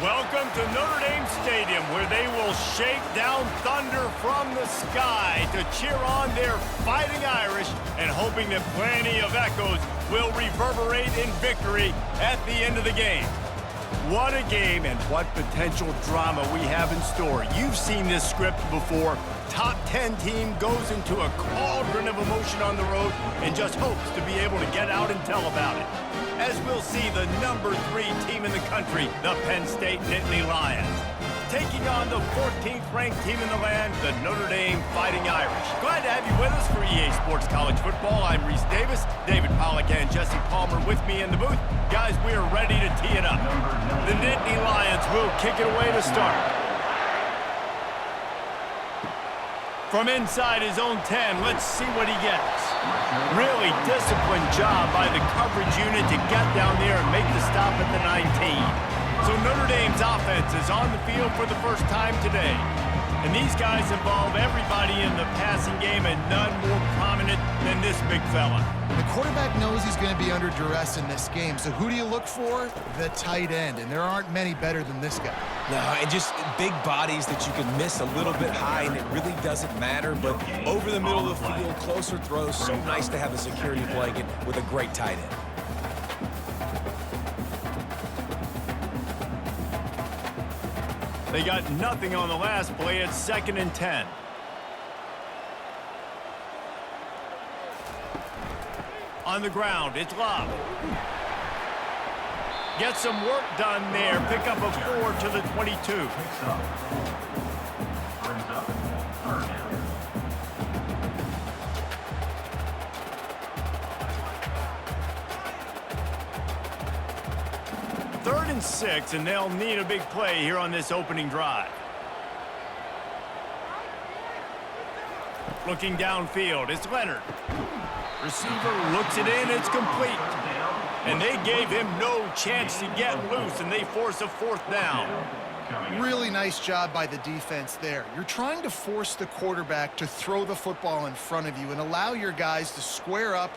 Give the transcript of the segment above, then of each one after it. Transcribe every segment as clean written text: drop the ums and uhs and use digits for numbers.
Welcome to Notre Dame Stadium, where they will shake down thunder from the sky to cheer on their Fighting Irish and hoping that plenty of echoes will reverberate in victory at the end of the game. What a game and what potential drama we have in store. You've seen this script before. Top 10 team goes into a cauldron of emotion on the road and just hopes to be able to get out and tell about it. As we'll see the number 3 team in the country, the Penn State Nittany Lions, taking on the 14th ranked team in the land, the Notre Dame Fighting Irish. Glad to have you with us for EA Sports College Football. I'm Reese Davis, David Pollack and Jesse Palmer with me in the booth. Guys, we are ready to tee it up. The Nittany Lions will kick it away to start. From inside his own 10, let's see what he gets. Really disciplined job by the coverage unit to get down there and make the stop at the 19. So Notre Dame's offense is on the field for the first time today. And these guys involve everybody in the passing game, and none more prominent than this big fella. The quarterback knows he's going to be under duress in this game, so who do you look for? The tight end, and there aren't many better than this guy. No, and just big bodies that you can miss a little bit high, and it really doesn't matter, but over the middle of the field, closer throws, so nice to have a security blanket with a great tight end. They got nothing on the last play. It's 2nd and 10. On the ground, it's Love. Get some work done there. Pick up a 4 to the 22. Third and 6, and they'll need a big play here on this opening drive. Looking downfield, it's Leonard. Receiver looks it in, it's complete. And they gave him no chance to get loose, and they force a 4th down. Really nice job by the defense there. You're trying to force the quarterback to throw the football in front of you and allow your guys to square up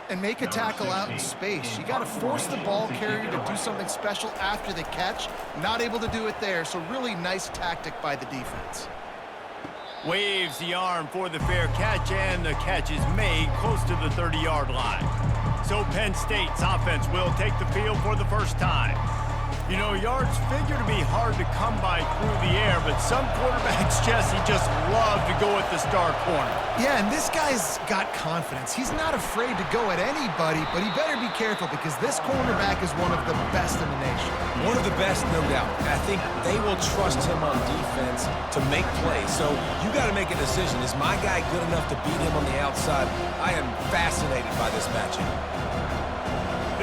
and make a tackle out in space. You got to force the ball carrier to do something special after the catch. Not able to do it there, so really nice tactic by the defense. Waves the arm for the fair catch, and the catch is made close to the 30-yard line. So Penn State's offense will take the field for the first time. You know, yards figure to be hard to come by through the air, but some quarterbacks, Jesse, just love to go at the star corner. Yeah, and this guy's got confidence. He's not afraid to go at anybody, but he better be careful because this cornerback is one of the best in the nation. One of the best, no doubt. I think they will trust him on defense to make plays. So you got to make a decision. Is my guy good enough to beat him on the outside? I am fascinated by this matchup.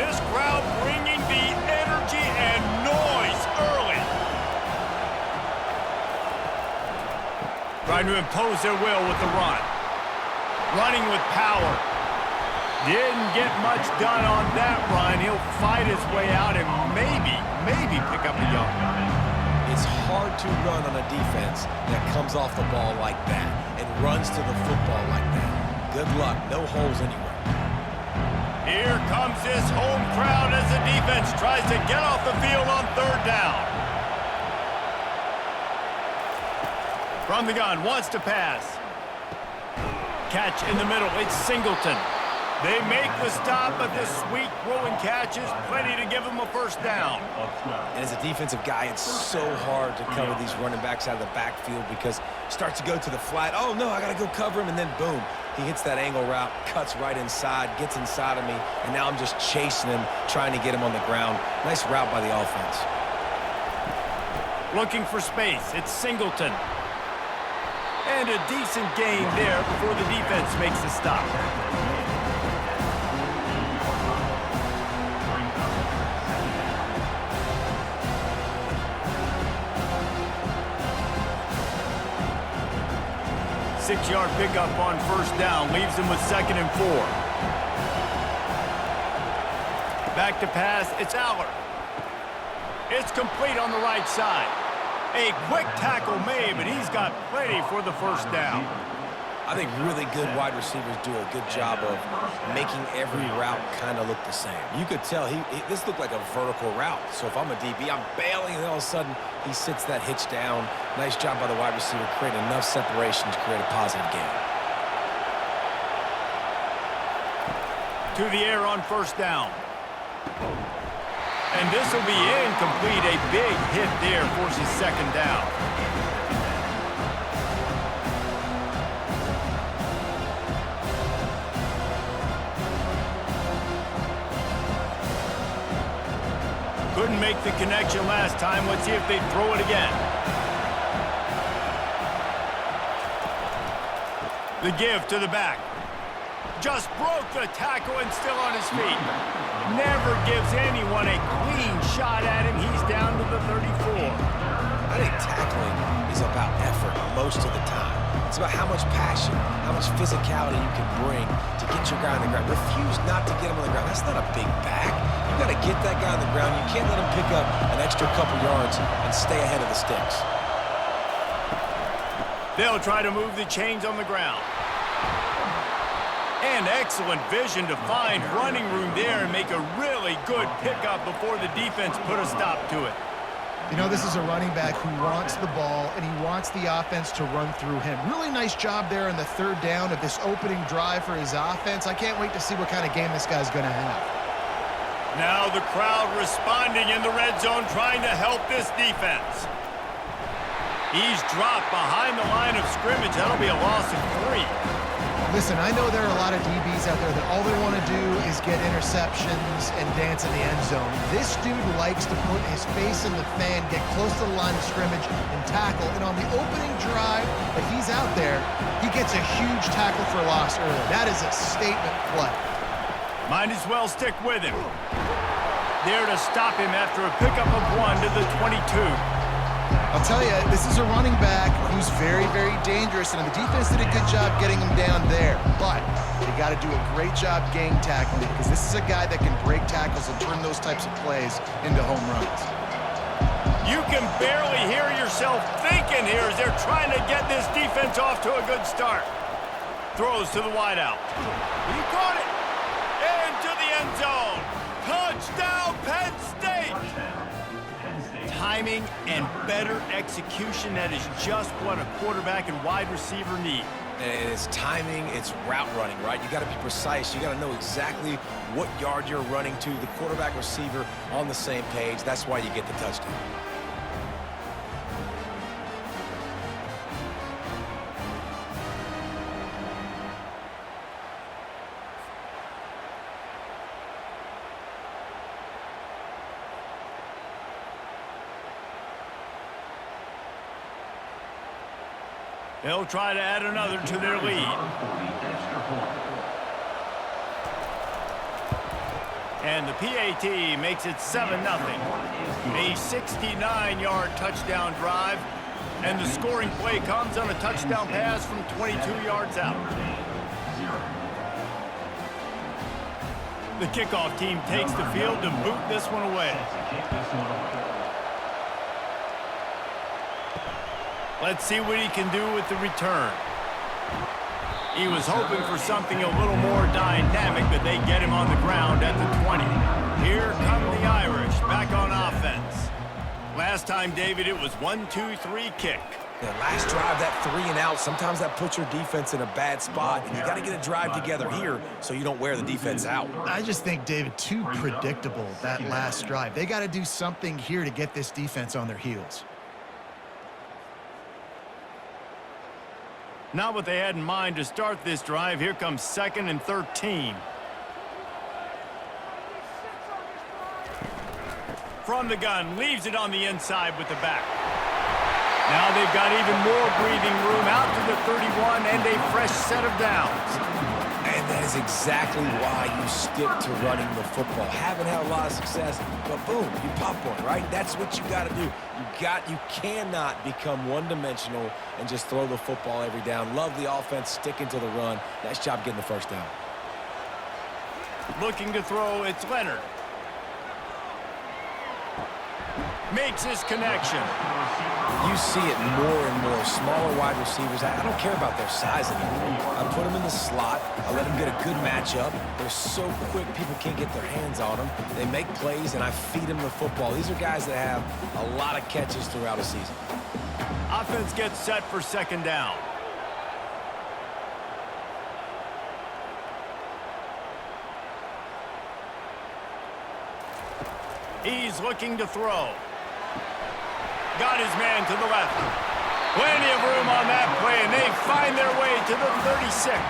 This crowd bringing the energy and noise early. Trying to impose their will with the run. Running with power. Didn't get much done on that run. He'll fight his way out and maybe pick up a yard. It's hard to run on a defense that comes off the ball like that and runs to the football like that. Good luck. No holes anywhere. Here comes this home crowd as the defense tries to get off the field on 3rd down. From the gun, wants to pass. Catch in the middle, it's Singleton. They make the stop, but this sweet throwing catch is plenty to give them a 1st down. And as a defensive guy, it's so hard to cover these running backs out of the backfield because it starts to go to the flat. Oh, no, I got to go cover him, and then boom. He hits that angle route, cuts right inside, gets inside of me, and now I'm just chasing him, trying to get him on the ground. Nice route by the offense. Looking for space, it's Singleton. And a decent gain there before the defense makes the stop. Six-yard pickup on 1st down, leaves him with 2nd and 4. Back to pass, it's Aller. It's complete on the right side. A quick tackle made, but he's got plenty for the 1st down. I think really good wide receivers do a good job of making every route kind of look the same. You could tell this looked like a vertical route. So if I'm a DB, I'm bailing, and all of a sudden he sits that hitch down. Nice job by the wide receiver, creating enough separation to create a positive gain. To the air on first down. And this will be incomplete. A big hit there forces second down. Couldn't make the connection last time. Let's see if they throw it again. The give to the back. Just broke the tackle and still on his feet. Never gives anyone a clean shot at him. He's down to the 34. I think tackling is about effort most of the time. It's about how much passion, how much physicality you can bring to get your guy on the ground. Refuse not to get him on the ground. That's not a big back. You got to get that guy on the ground. You can't let him pick up an extra couple yards and stay ahead of the sticks. They'll try to move the chains on the ground. And excellent vision to find running room there and make a really good pickup before the defense put a stop to it. You know, this is a running back who wants the ball, and he wants the offense to run through him. Really nice job there in the third down of this opening drive for his offense. I can't wait to see what kind of game this guy's going to have. Now the crowd responding in the red zone, trying to help this defense. He's dropped behind the line of scrimmage. That'll be a loss of 3. Listen, I know there are a lot of DBs out there that all they want to do is get interceptions and dance in the end zone. This dude likes to put his face in the fan, get close to the line of scrimmage, and tackle. And on the opening drive that he's out there, he gets a huge tackle for loss early. That is a statement play. Might as well stick with him. There to stop him after a pickup of 1 to the 22. I'll tell you, this is a running back who's very, very dangerous, and the defense did a good job getting him down there. But they got to do a great job gang tackling, because this is a guy that can break tackles and turn those types of plays into home runs. You can barely hear yourself thinking here as they're trying to get this defense off to a good start. Throws to the wideout. He caught it. Into the end zone. Touchdown, Penn State! Timing and better execution, that is just what a quarterback and wide receiver need. And it's timing, it's route running, right? You got to be precise. You got to know exactly what yard you're running to. The quarterback, receiver on the same page. That's why you get the touchdown. They'll try to add another to their lead. And the PAT makes it 7-0. A 69-yard touchdown drive. And the scoring play comes on a touchdown pass from 22 yards out. The kickoff team takes the field to boot this one away. Let's see what he can do with the return. He was hoping for something a little more dynamic, but they get him on the ground at the 20. Here come the Irish back on offense. Last time, David, it was 1-2-3 kick. The last drive, that 3 and out, sometimes that puts your defense in a bad spot, and you got to get a drive together here so you don't wear the defense out. I just think, David, too predictable, that last drive. They got to do something here to get this defense on their heels. Not what they had in mind to start this drive. Here comes 2nd and 13. From the gun, leaves it on the inside with the back. Now they've got even more breathing room out to the 31 and a fresh set of downs. And that is exactly why you stick to running the football. Haven't had a lot of success, but boom, you pop one, right? That's what you got to do. You cannot become one-dimensional and just throw the football every down. Love the offense, sticking to the run. Nice job getting the first down. Looking to throw, it's Leonard. Makes his connection. You see it more and more. Smaller wide receivers, I don't care about their size anymore. I put them in the slot. I let them get a good matchup. They're so quick, people can't get their hands on them. They make plays, and I feed them the football. These are guys that have a lot of catches throughout a season. Offense gets set for second down. He's looking to throw. Got his man to the left. Plenty of room on that play, and they find their way to the 36.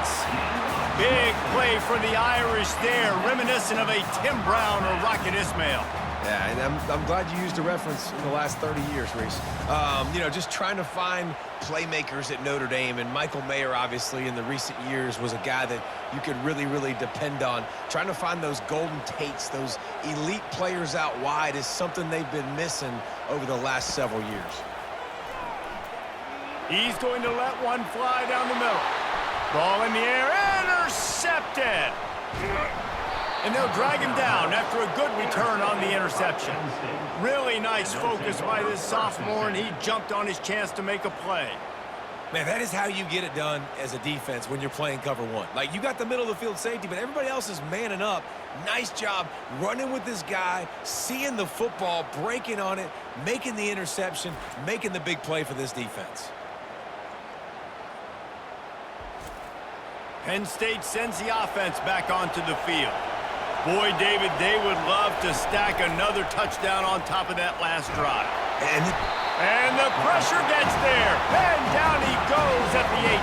Big play for the Irish there, reminiscent of a Tim Brown or Rocket Ismail. Yeah, and I'm glad you used a reference in the last 30 years, Reese. You know, just trying to find playmakers at Notre Dame, and Michael Mayer, obviously, in the recent years, was a guy that you could really, really depend on. Trying to find those golden Tates, those elite players out wide is something they've been missing over the last several years. He's going to let one fly down the middle. Ball in the air, intercepted. And they'll drag him down after a good return on the interception. Really nice focus by this sophomore, and he jumped on his chance to make a play. Man, that is how you get it done as a defense when you're playing cover one. Like, you got the middle of the field safety, but everybody else is manning up. Nice job running with this guy, seeing the football, breaking on it, making the interception, making the big play for this defense. Penn State sends the offense back onto the field. Boy, David, they would love to stack another touchdown on top of that last drive. And the pressure gets there. And down he goes at the 18.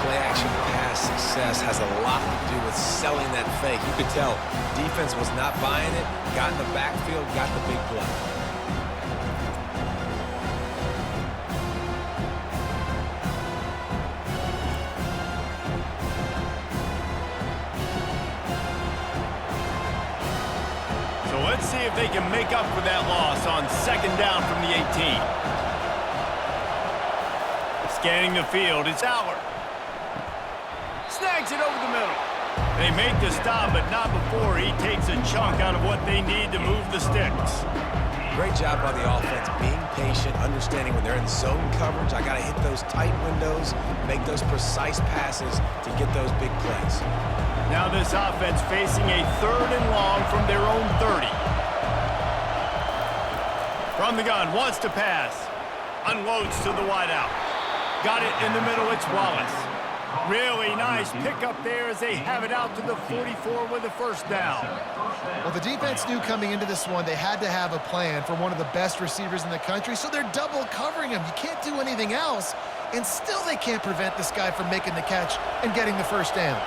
Play-action pass success has a lot to do with selling that fake. You could tell defense was not buying it, got in the backfield, got the big play. Let's see if they can make up for that loss on second down from the 18. Scanning the field, it's Howard. Snags it over the middle. They make the stop, but not before he takes a chunk out of what they need to move the sticks. Great job by the offense, being patient, understanding when they're in zone coverage, I got to hit those tight windows, make those precise passes to get those big plays. Now this offense facing a 3rd and long from their own 30. From the gun, wants to pass. Unloads to the wideout. Got it in the middle, it's Wallace. Really nice pickup there as they have it out to the 44 with a first down. Well, the defense knew coming into this one they had to have a plan for one of the best receivers in the country, so they're double covering him. You can't do anything else, and still they can't prevent this guy from making the catch and getting the first down.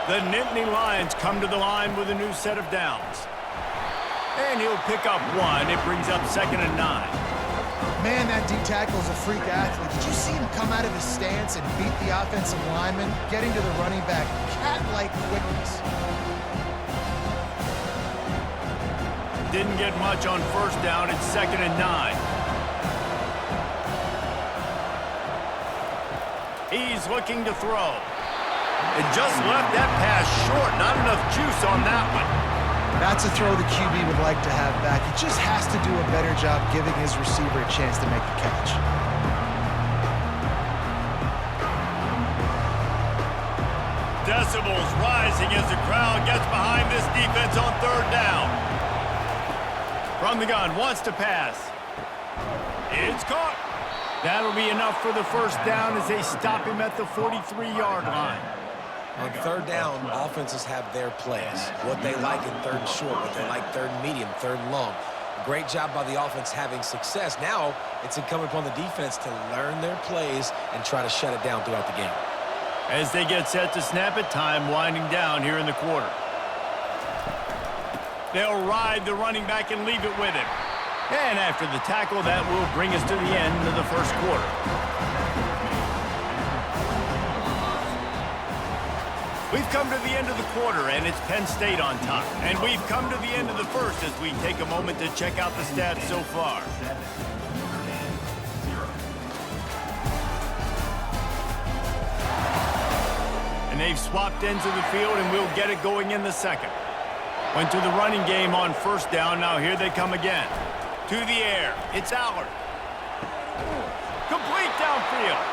The Nittany Lions come to the line with a new set of downs. And he'll pick up one. It brings up 2nd and 9. Man, that D-tackle is a freak athlete. Did you see him come out of his stance and beat the offensive lineman, getting to the running back, cat-like quickness? Didn't get much on first down. It's 2nd and 9. He's looking to throw. And just left that pass short. Not enough juice on that one. That's a throw the QB would like to have back. He just has to do a better job giving his receiver a chance to make the catch. Decibels rising as the crowd gets behind this defense on 3rd down. From the gun, wants to pass. It's caught. That'll be enough for the first down as they stop him at the 43-yard line. On 3rd down, offenses have their plays. What they like in 3rd and short, what they like 3rd and medium, 3rd and long. Great job by the offense having success. Now it's incumbent upon the defense to learn their plays and try to shut it down throughout the game. As they get set to snap it, time winding down here in the quarter. They'll ride the running back and leave it with him. And after the tackle, that will bring us to the end of the first quarter. We've come to the end of the quarter, and it's Penn State on top. And we've come to the end of the first as we take a moment to check out the stats so far. And they've swapped ends of the field, and we'll get it going in the second. Went to the running game on first down. Now here they come again. To the air. It's Allard. Complete downfield.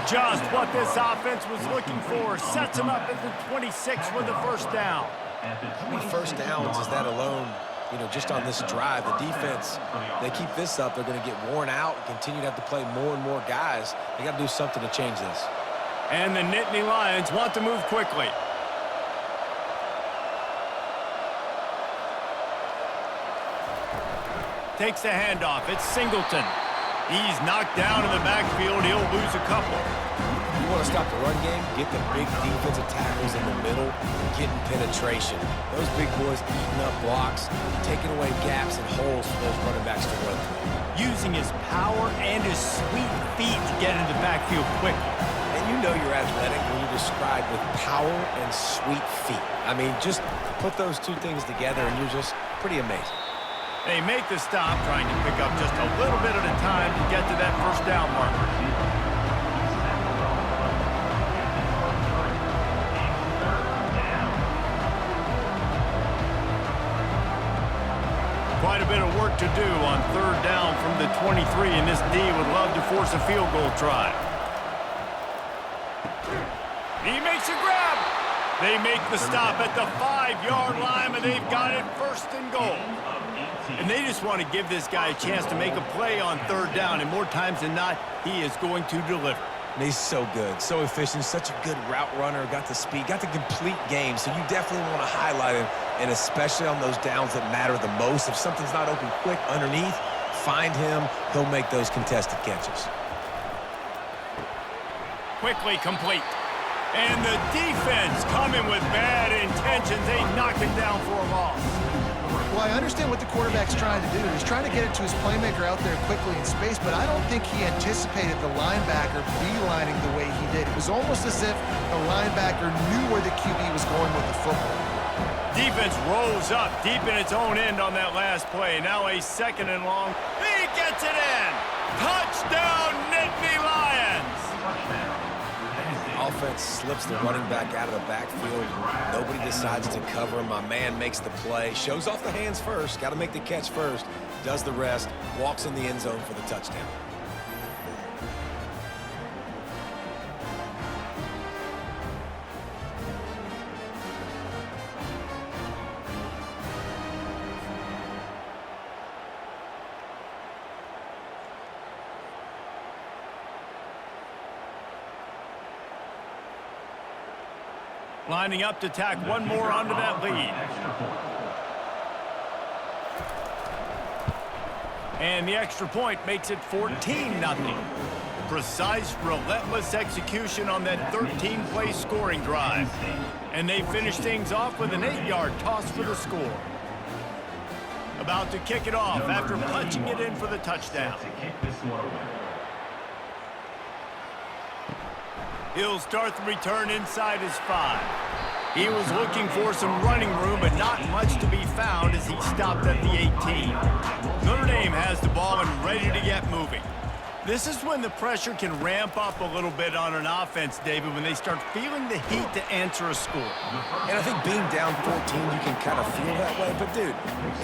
Just what this offense was looking for. Sets them up at the 26 with the first down. How many first downs is that alone, you know, just on this drive? The defense, they keep this up, they're going to get worn out, continue to have to play more and more guys. They got to do something to change this. And the Nittany Lions want to move quickly. Takes the handoff. It's Singleton. He's knocked down in the backfield. He'll lose a couple. You want to stop the run game, get the big defensive tackles in the middle, getting penetration. Those big boys eating up blocks, taking away gaps and holes for those running backs to run through. Using his power and his sweet feet to get into the backfield quickly. And you know you're athletic when you describe with power and sweet feet. I mean, just put those two things together and you're just pretty amazing. They make the stop, trying to pick up just a little bit at a time to get to that first down marker. Quite a bit of work to do on third down from the 23, and this D would love to force a field goal try. He makes a grab. They make the stop at the 5-yard line, and they've got it first and goal. And they just want to give this guy a chance to make a play on third down, and more times than not, he is going to deliver. And he's so good, so efficient, such a good route runner, got the speed, got the complete game, so you definitely want to highlight him, and especially on those downs that matter the most. If something's not open quick underneath, find him, he'll make those contested catches. Quickly complete. And the defense coming with bad intentions. They knock him down for a loss. Well, I understand what the quarterback's trying to do. He's trying to get it to his playmaker out there quickly in space, but I don't think he anticipated the linebacker beelining the way he did. It was almost as if the linebacker knew where the QB was going with the football. Defense rose up deep in its own end on that last play. Now a second and long. He gets it in. Touchdown, Nittany Lions. Offense slips the running back out of the backfield. Nobody decides to cover him. My man makes the play. Shows off the hands first. Got to make the catch first. Does the rest. Walks in the end zone for the touchdown. Lining up to tack one more onto that lead. And the extra point makes it 14-0. Precise, relentless execution on that 13-play scoring drive. And they finish things off with an 8-yard toss for the score. About to kick it off after punching it in for the touchdown. He'll start the return inside his 5. He was looking for some running room, but not much to be found as he stopped at the 18. Notre Dame has the ball and ready to get moving. This is when the pressure can ramp up a little bit on an offense, David, when they start feeling the heat to answer a score. And I think being down 14, you can kind of feel that way. But, dude,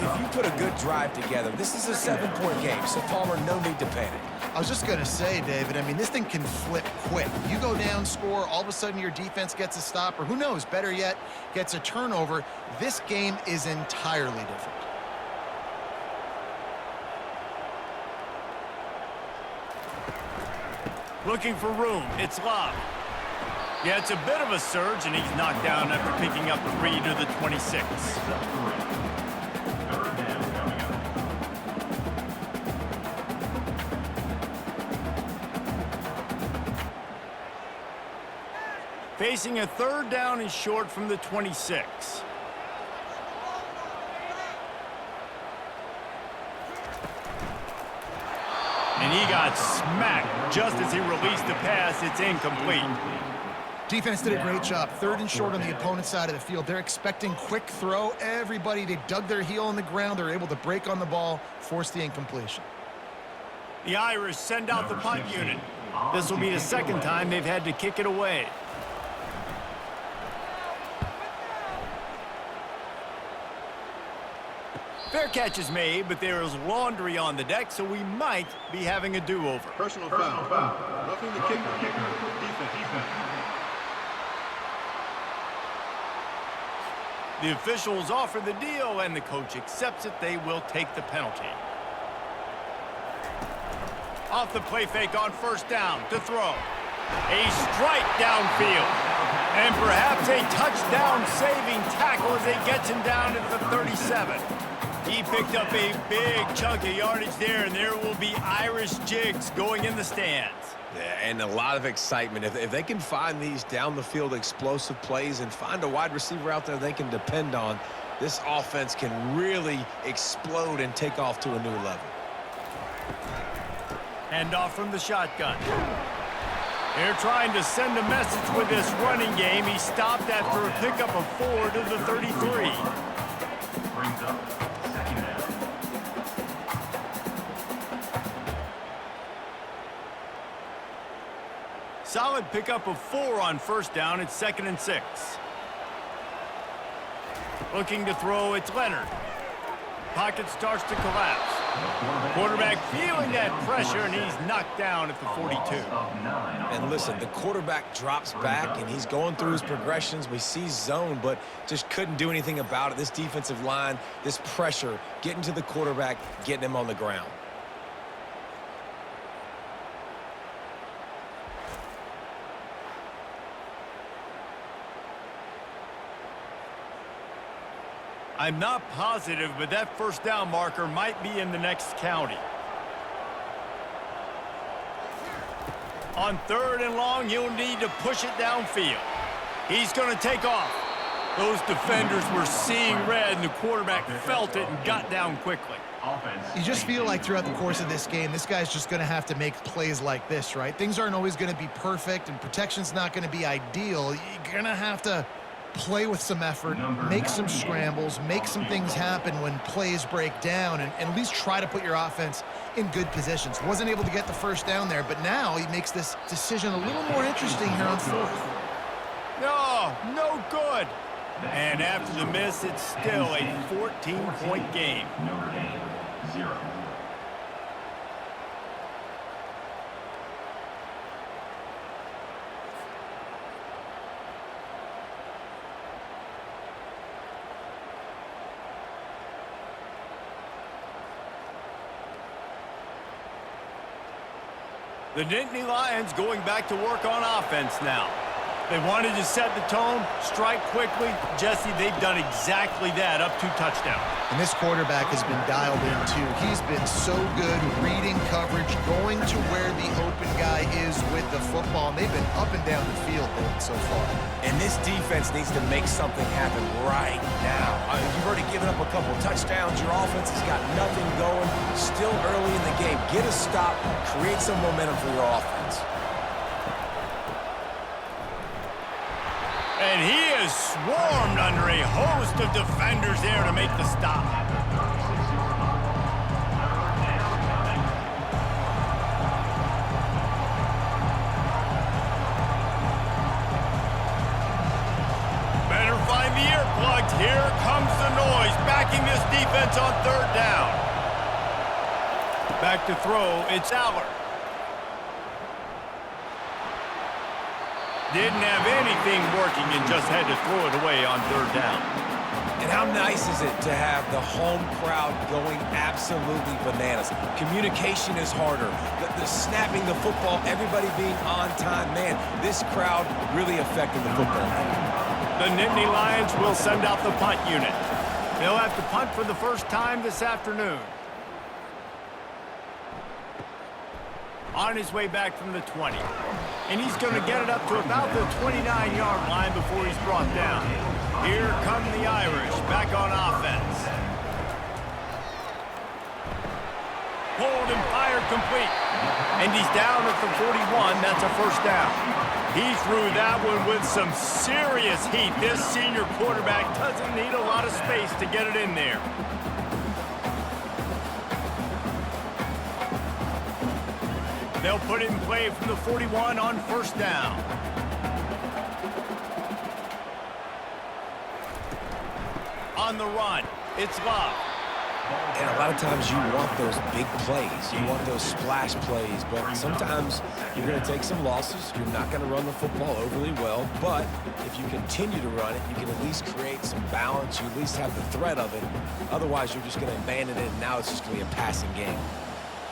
if you put a good drive together, this is a 7-point game. So, Palmer, no need to panic. I was just going to say, David, I mean, this thing can flip quick. You go down, score, all of a sudden your defense gets a stop, or who knows, better yet, gets a turnover. This game is entirely different. Looking for room. It's Love. Yeah, it's a bit of a surge, and he's knocked down after picking up 3 to the 26. Facing a third down and short from the 26. And he got smacked just as he released the pass. It's incomplete. Defense did a great job. Third and short on the opponent's side of the field. They're expecting quick throw. Everybody, they dug their heel in the ground. They're able to break on the ball, force the incompletion. The Irish send out the punt unit. This will be the second time they've had to kick it away. Fair catch is made, but there is laundry on the deck, so we might be having a do-over. Personal foul. Roughing the kicker. Defense. The officials offer the deal, and the coach accepts it. They will take the penalty. Off the play fake on first down to throw. A strike downfield. And perhaps a touchdown-saving tackle as he gets him down at the 37. He picked up a big chunk of yardage there, and there will be Irish jigs going in the stands. Yeah, and a lot of excitement. If they can find these down-the-field explosive plays and find a wide receiver out there they can depend on, this offense can really explode and take off to a new level. Hand off from the shotgun. They're trying to send a message with this running game. He stopped after a pickup of 4 to the 33. Brings up second down. Solid pickup of 4 on first down. It's 2nd and 6. Looking to throw, it's Leonard. Pocket starts to collapse. Quarterback feeling that pressure, and he's knocked down at the 42. And listen, the quarterback drops back, and he's going through his progressions. We see zone, but just couldn't do anything about it. This defensive line, this pressure, getting to the quarterback, getting him on the ground. I'm not positive, but that first down marker might be in the next county. On 3rd and long, he'll need to push it downfield. He's going to take off. Those defenders were seeing red, and the quarterback felt it and got down quickly. You just feel like throughout the course of this game, this guy's just going to have to make plays like this, right? Things aren't always going to be perfect, and protection's not going to be ideal. You're going to have to play with some effort, make some scrambles, make some things happen when plays break down, and at least try to put your offense in good positions. Wasn't able to get the first down there, but now he makes this decision a little more interesting here on 4th. No good. And after the miss, it's still a 14-point game. Notre Dame, 0. The Nittany Lions going back to work on offense now. They wanted to set the tone, strike quickly. Jesse, they've done exactly that, up 2 touchdowns. And this quarterback has been dialed in, too. He's been so good reading coverage, going to where the open guy is with the football. And they've been up and down the field so far. And this defense needs to make something happen right now. You've already given up a couple touchdowns. Your offense has got nothing going. Still early in the game. Get a stop. Create some momentum for your offense. And he is swarmed under a host of defenders there to make the stop. Better find the earplugs. Here comes the noise, backing this defense on 3rd down. Back to throw, it's Aller. Didn't have anything working and just had to throw it away on 3rd down. And how nice is it to have the home crowd going absolutely bananas? Communication is harder. The snapping the football, everybody being on time. Man, this crowd really affected the football game. The Nittany Lions will send out the punt unit. They'll have to punt for the first time this afternoon. On his way back from the 20. And he's going to get it up to about the 29-yard line before he's brought down. Here come the Irish back on offense. Pulled and fired complete. And he's down at the 41. That's a first down. He threw that one with some serious heat. This senior quarterback doesn't need a lot of space to get it in there. They'll put it in play from the 41 on first down. On the run, it's Love. And a lot of times you want those big plays. You want those splash plays. But sometimes you're going to take some losses. You're not going to run the football overly well. But if you continue to run it, you can at least create some balance. You at least have the threat of it. Otherwise, you're just going to abandon it, and now it's just going to be a passing game.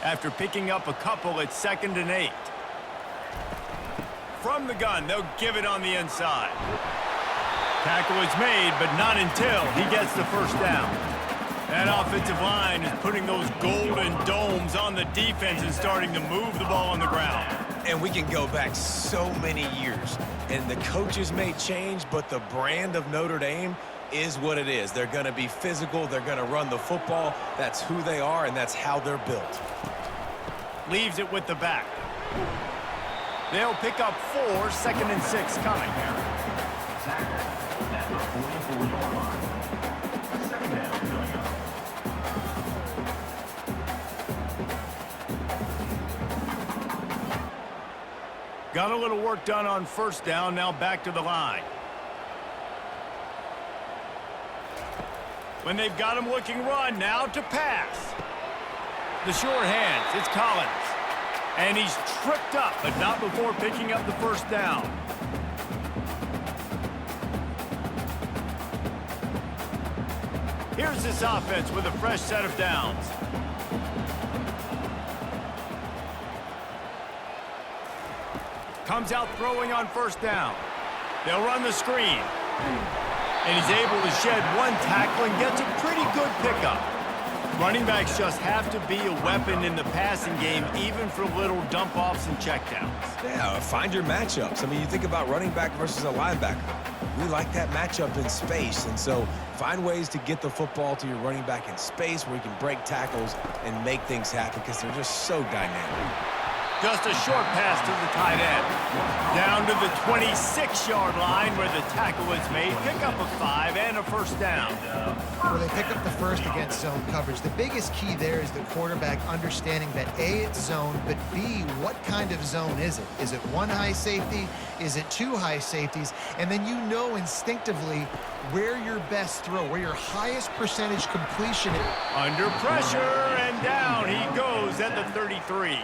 After picking up a couple, it's 2nd and 8. From the gun, they'll give it on the inside. Tackle is made, but not until he gets the first down. That offensive line is putting those golden domes on the defense and starting to move the ball on the ground. And we can go back so many years, and the coaches may change, but the brand of Notre Dame is what it is. They're going to be physical. They're going to run the football. That's who they are, and that's how they're built. Leaves it with the back. They'll pick up 4, 2nd and 6 coming. Tackle at the 44-yard line. Second down coming up. Got a little work done on first down, now back to the line. When they've got him looking run, now to pass. The short hands, it's Collins. And he's tripped up, but not before picking up the first down. Here's this offense with a fresh set of downs. Comes out throwing on first down. They'll run the screen. And he's able to shed one tackle and gets a pretty good pickup. Running backs just have to be a weapon in the passing game, even for little dump-offs and checkdowns. Yeah, find your matchups. I mean, you think about running back versus a linebacker. We like that matchup in space, and so find ways to get the football to your running back in space where you can break tackles and make things happen because they're just so dynamic. Just a short pass to the tight end. Down to the 26-yard line where the tackle is made. Pick up a 5 and a first down. Well, they pick up the first against zone coverage. The biggest key there is the quarterback understanding that A, it's zone, but B, what kind of zone is it? Is it one high safety? Is it two high safeties? And then you know instinctively where your best throw, where your highest percentage completion is. Under pressure, and down he goes at the 33.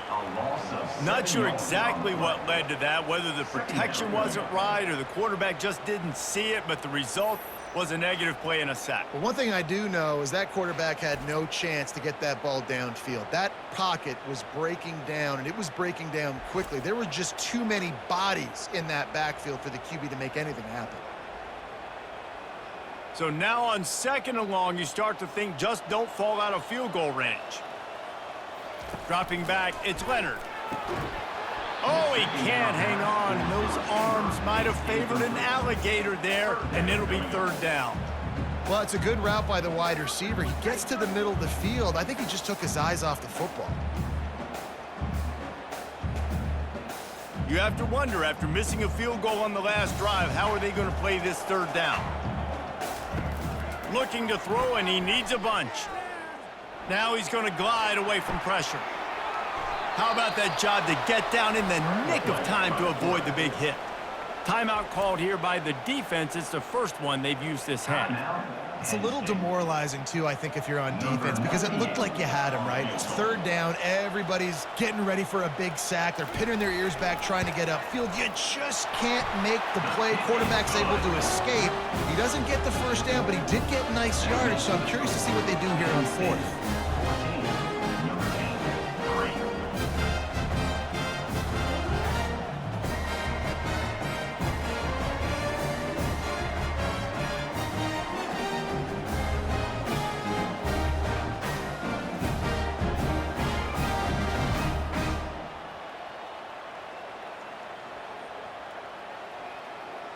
Not sure exactly what led to that, whether the protection wasn't right or the quarterback just didn't see it, but the result was a negative play and a sack. Well, one thing I do know is that quarterback had no chance to get that ball downfield. That pocket was breaking down, and it was breaking down quickly. There were just too many bodies in that backfield for the QB to make anything happen. So now on 2nd and long, you start to think just don't fall out of field goal range. Dropping back, it's Leonard. Oh, he can't hang on. Those arms might have favored an alligator there, and it'll be 3rd down. Well, it's a good route by the wide receiver. He gets to the middle of the field. I think he just took his eyes off the football. You have to wonder, after missing a field goal on the last drive, how are they going to play this 3rd down? Looking to throw, and he needs a bunch. Now he's going to glide away from pressure. How about that job to get down in the nick of time to avoid the big hit? Timeout called here by the defense. It's the first one they've used this half. It's a little demoralizing, too, I think, if you're on defense, because it looked like you had him, right? It's 3rd down. Everybody's getting ready for a big sack. They're pinning their ears back, trying to get upfield. You just can't make the play. Quarterback's able to escape. He doesn't get the first down, but he did get nice yardage, so I'm curious to see what they do here on 4th.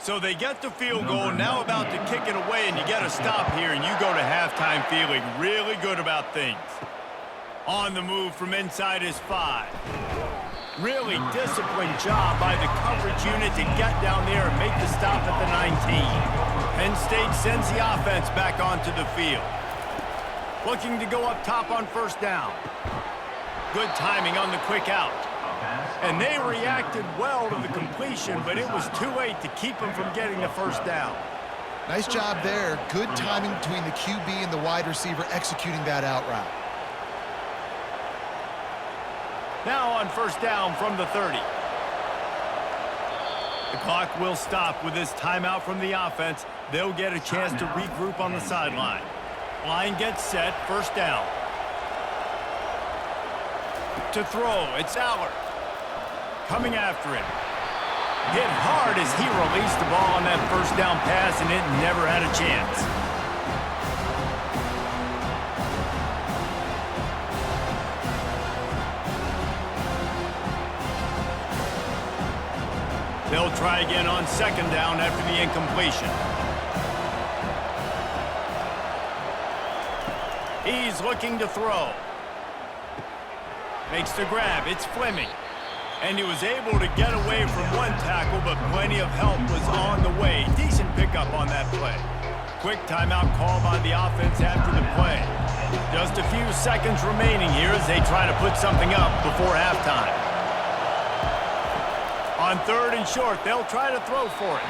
So they get the field goal, now about to kick it away, and you get a stop here, and you go to halftime feeling really good about things. On the move from inside his 5. Really disciplined job by the coverage unit to get down there and make the stop at the 19. Penn State sends the offense back onto the field. Looking to go up top on first down. Good timing on the quick out. And they reacted well to the completion, but it was too late to keep them from getting the first down. Nice job there. Good timing between the QB and the wide receiver executing that out route. Now on first down from the 30. The clock will stop with this timeout from the offense. They'll get a chance to regroup on the sideline. Line gets set, first down. To throw, it's Allard. Coming after him. Hit hard as he released the ball on that first down pass, and it never had a chance. They'll try again on second down after the incompletion. He's looking to throw. Makes the grab. It's Fleming. And he was able to get away from one tackle, but plenty of help was on the way. Decent pickup on that play. Quick timeout call by the offense after the play. Just a few seconds remaining here as they try to put something up before halftime. On third and short, they'll try to throw for it.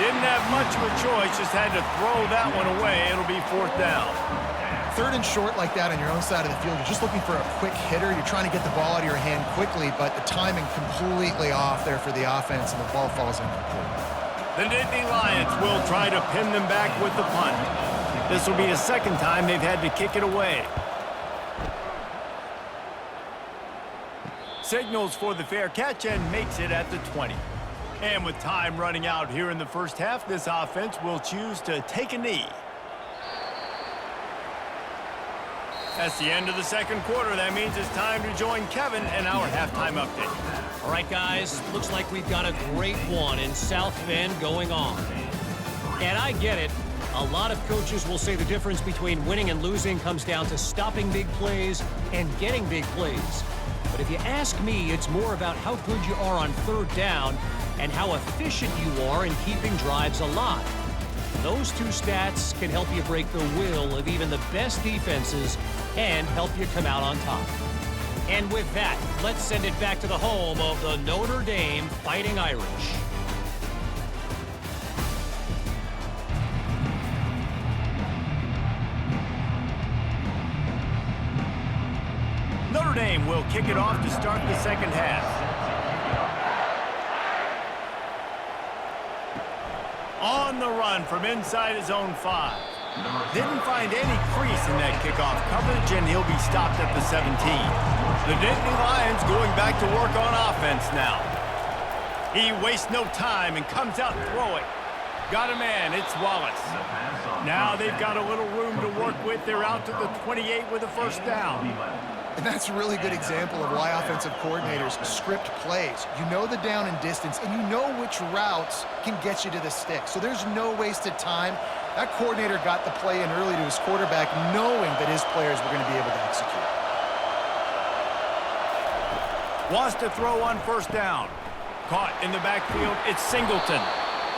Didn't have much of a choice, just had to throw that one away. It'll be fourth down. Third and short like that on your own side of the field, you're just looking for a quick hitter. You're trying to get the ball out of your hand quickly, but the timing completely off there for the offense, and the ball falls incomplete. The Nittany Lions will try to pin them back with the punt. This will be the second time they've had to kick it away. Signals for the fair catch and makes it at the 20. And with time running out here in the first half, this offense will choose to take a knee. That's the end of the second quarter. That means it's time to join Kevin and our halftime update. All right, guys, looks like we've got a great one in South Bend going on. And I get it. A lot of coaches will say the difference between winning and losing comes down to stopping big plays and getting big plays. But if you ask me, it's more about how good you are on third down and how efficient you are in keeping drives alive. Those two stats can help you break the will of even the best defenses and help you come out on top. And with that, let's send it back to the home of the Notre Dame Fighting Irish. Notre Dame will kick it off to start the second half. On the run from inside his own 5. Didn't find any crease in that kickoff coverage, and he'll be stopped at the 17. The Nittany Lions going back to work on offense now. He wastes no time and comes out throwing. Got a man, it's Wallace. Now they've got a little room to work with. They're out to the 28 with a first down. And that's a really good example of why offensive coordinators script plays. You know the down and distance, and you know which routes can get you to the stick. So there's no wasted time. That coordinator got the play in early to his quarterback, knowing that his players were going to be able to execute. Wants to throw on first down. Caught in the backfield, it's Singleton.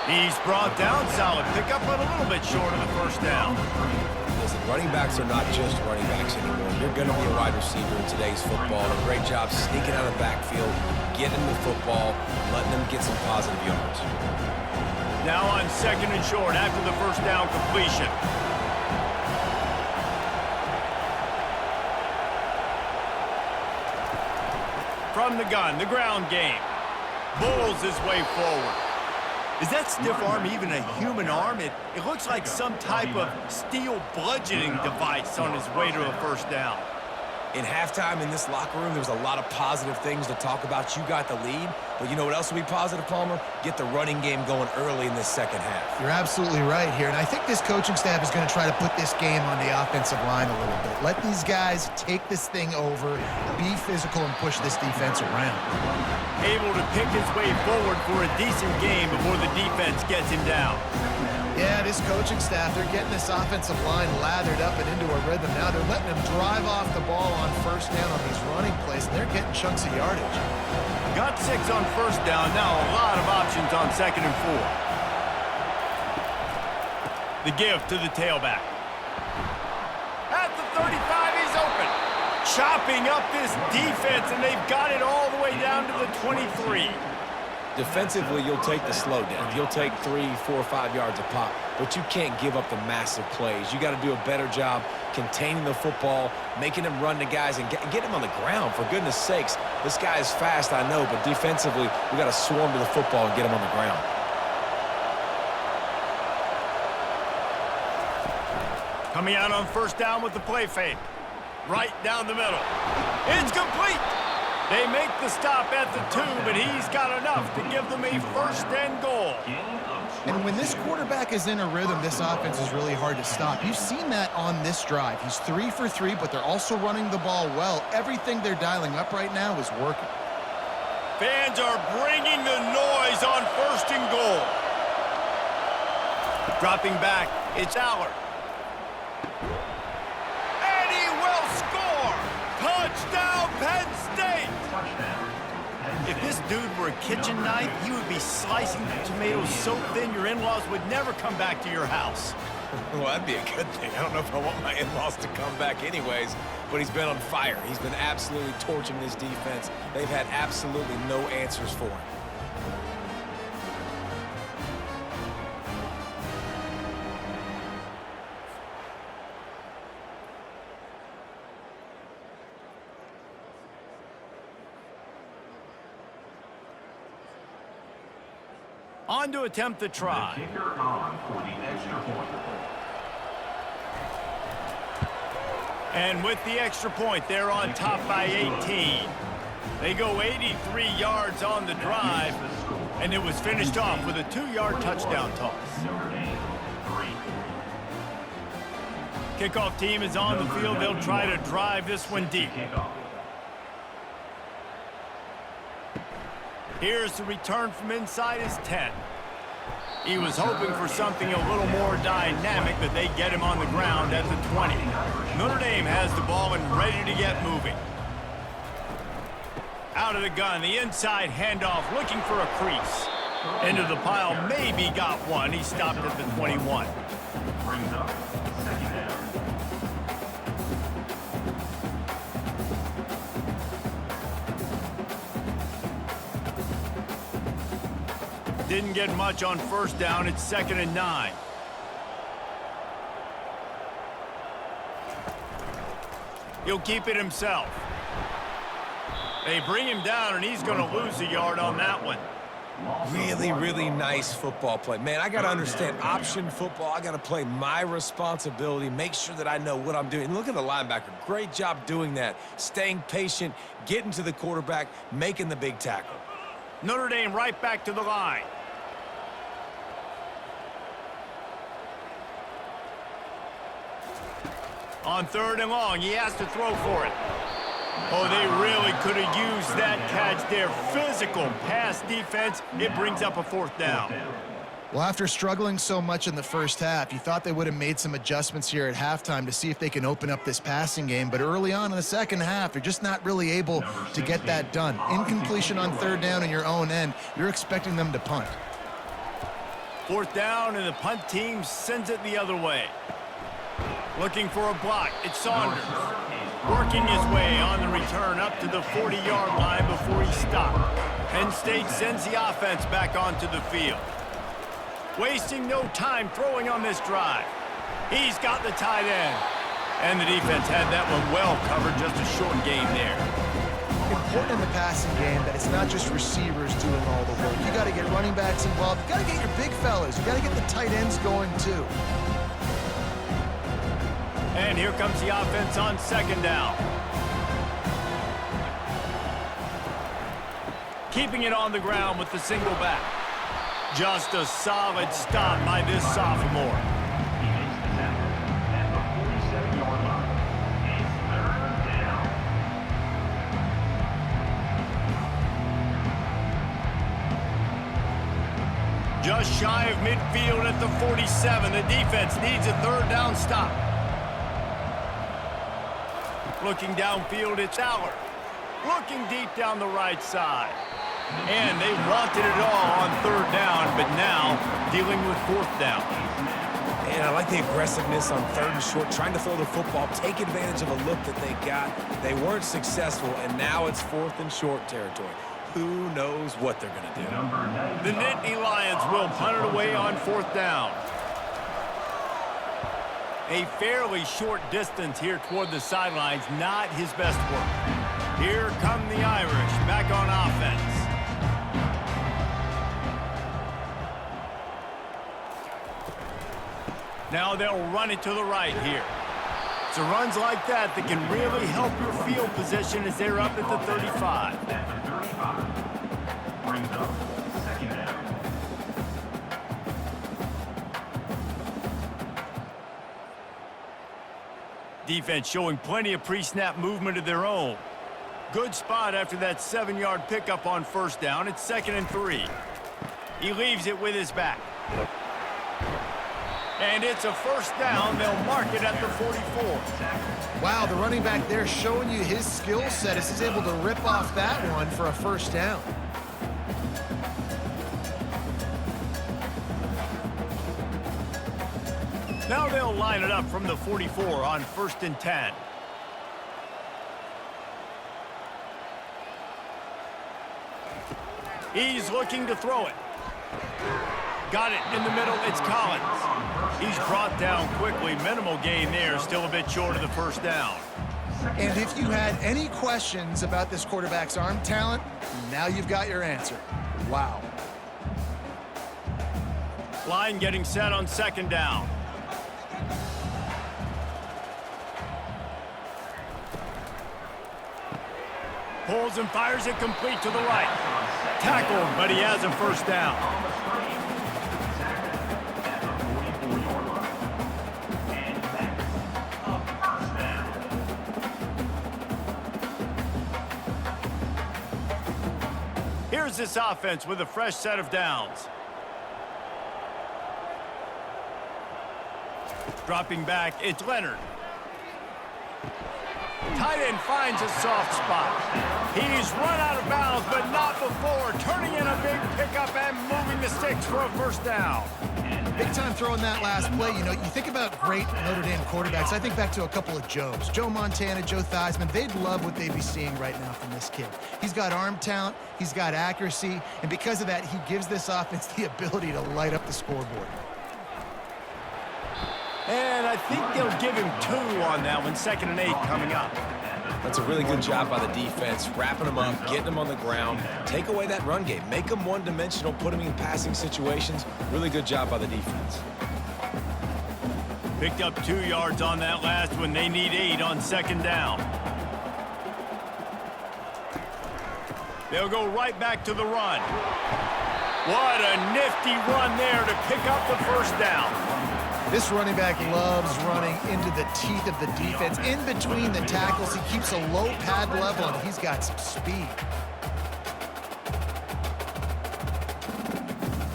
He's brought down, solid pickup, but a little bit short of the first down. Listen, running backs are not just running backs anymore. You're going to be a wide receiver in today's football. And a great job sneaking out of the backfield, getting the football, letting them get some positive yards. Now on second and short after the first down completion. From the gun, the ground game. Bulls his way forward. Is that stiff arm even a human arm? It looks like some type of steel bludgeoning device on his way to a first down. In halftime in this locker room, there was a lot of positive things to talk about. You got the lead, but you know what else will be positive, Palmer? Get the running game going early in this second half. You're absolutely right here, and I think this coaching staff is going to try to put this game on the offensive line a little bit. Let these guys take this thing over, be physical, and push this defense around. Able to pick his way forward for a decent game before the defense gets him down. Yeah, this coaching staff, they're getting this offensive line lathered up and into a rhythm now. They're letting them drive off the ball on first down on these running plays, and they're getting chunks of yardage. Got 6 on first down, now a lot of options on second and 4. The give to the tailback. At the 35, he's open. Chopping up this defense, and they've got it all the way down to the 23. Defensively, you'll take the slow down. You'll take 3, 4, 5 yards a pop, but you can't give up the massive plays. You got to do a better job containing the football, making him run to guys, and get him on the ground. For goodness sakes, this guy is fast, I know, but defensively, we got to swarm to the football and get him on the ground. Coming out on first down with the play fake. Right down the middle. It's complete. They make the stop at the 2, but he's got enough to give them a first and goal. And when this quarterback is in a rhythm, this offense is really hard to stop. You've seen that on this drive. He's 3 for 3, but they're also running the ball well. Everything they're dialing up right now is working. Fans are bringing the noise on first and goal. Dropping back, it's Allard. And he will score! Touchdown, Penn State! If this dude were a kitchen knife, he would be slicing the tomatoes so thin your in-laws would never come back to your house. Well, that'd be a good thing. I don't know if I want my in-laws to come back anyways, but he's been on fire. He's been absolutely torching this defense. They've had absolutely no answers for him. On to attempt the try. The kicker on for the extra point. And with the extra point, they're on top by 18. They go 83 yards on the drive, and it was finished off with a 2-yard touchdown toss. Kickoff team is on the field. They'll try to drive this one deep. Here's the return from inside his 10. He was hoping for something a little more dynamic, but they get him on the ground at the 20. Notre Dame has the ball and ready to get moving. Out of the gun, the inside handoff, looking for a crease. Into the pile, maybe got one. He stopped at the 21. Brings up second down. Didn't get much on first down. It's 2nd and 9. He'll keep it himself. They bring him down, and he's going to lose a yard on that one. Really, really nice football play. Man, I got to understand option football. I got to play my responsibility, make sure that I know what I'm doing. And look at the linebacker. Great job doing that. Staying patient, getting to the quarterback, making the big tackle. Notre Dame right back to the line. On 3rd and long, he has to throw for it. Oh, they really could have used that catch there. Physical pass defense. It brings up a 4th down. Well, after struggling so much in the first half, you thought they would have made some adjustments here at halftime to see if they can open up this passing game. But early on in the second half, they're just not really able to get that done. Incompletion on 3rd down in your own end. You're expecting them to punt. 4th down, and the punt team sends it the other way. Looking for a block. It's Saunders. Working his way on the return up to the 40-yard line before he stopped. Penn State sends the offense back onto the field. Wasting no time throwing on this drive. He's got the tight end. And the defense had that one well covered. Just a short game there. Important in the passing game that it's not just receivers doing all the work. You got to get running backs involved. You got to get your big fellas. You got to get the tight ends going too. And here comes the offense on 2nd down. Keeping it on the ground with the single back. Just a solid stop by this sophomore. He makes the tackle at the 47-yard line. It's 3rd down. Just shy of midfield at the 47. The defense needs a 3rd down stop. Looking downfield, it's Allard. Looking deep down the right side. And they wanted it all on 3rd down, but now dealing with 4th down. And I like the aggressiveness on 3rd and short, trying to throw the football, take advantage of a look that they got. They weren't successful, and now it's 4th and short territory. who knows what they're going to do. The Nittany Lions will punt it away on 4th down. A fairly short distance here toward the sidelines, not his best work. Here come the Irish back on offense. Now they'll run it to the right here. So runs like that can really help your field position as they're up at the 35. At the 35. Brings up 2nd down. Defense showing plenty of pre-snap movement of their own. Good spot after that 7-yard pickup on 1st down. It's 2nd and 3. He leaves it with his back. And it's a 1st down. They'll mark it at the 44. Wow, the running back there showing you his skill set as he's able to rip off that one for a 1st down. Now they'll line it up from the 44 on 1st and 10. He's looking to throw it. Got it in the middle. It's Collins. He's brought down quickly. Minimal gain there. Still a bit short of the 1st down. And if you had any questions about this quarterback's arm talent, now you've got your answer. Wow. Line getting set on 2nd down. Pulls and fires it complete to the right. Tackled, but he has a 1st down. Here's this offense with a fresh set of downs. Dropping back, it's Leonard. Tight end finds a soft spot. He's run out of bounds, but not before. Turning in a big pickup and moving the sticks for a 1st down. Big time throwing that last play. You know, you think about great Notre Dame quarterbacks. I think back to a couple of Joes. Joe Montana, Joe Theismann. They'd love what they'd be seeing right now from this kid. He's got arm talent. He's got accuracy. And because of that, he gives this offense the ability to light up the scoreboard. And I think they'll give him 2 on that one. 2nd and 8 coming up. That's a really good job by the defense, wrapping them up, getting them on the ground. Take away that run game. Make them one-dimensional, put them in passing situations. Really good job by the defense. Picked up 2 yards on that last one. They need 8 on 2nd down. They'll go right back to the run. What a nifty run there to pick up the 1st down. This running back loves running into the teeth of the defense. In between the tackles, he keeps a low pad level, and he's got some speed.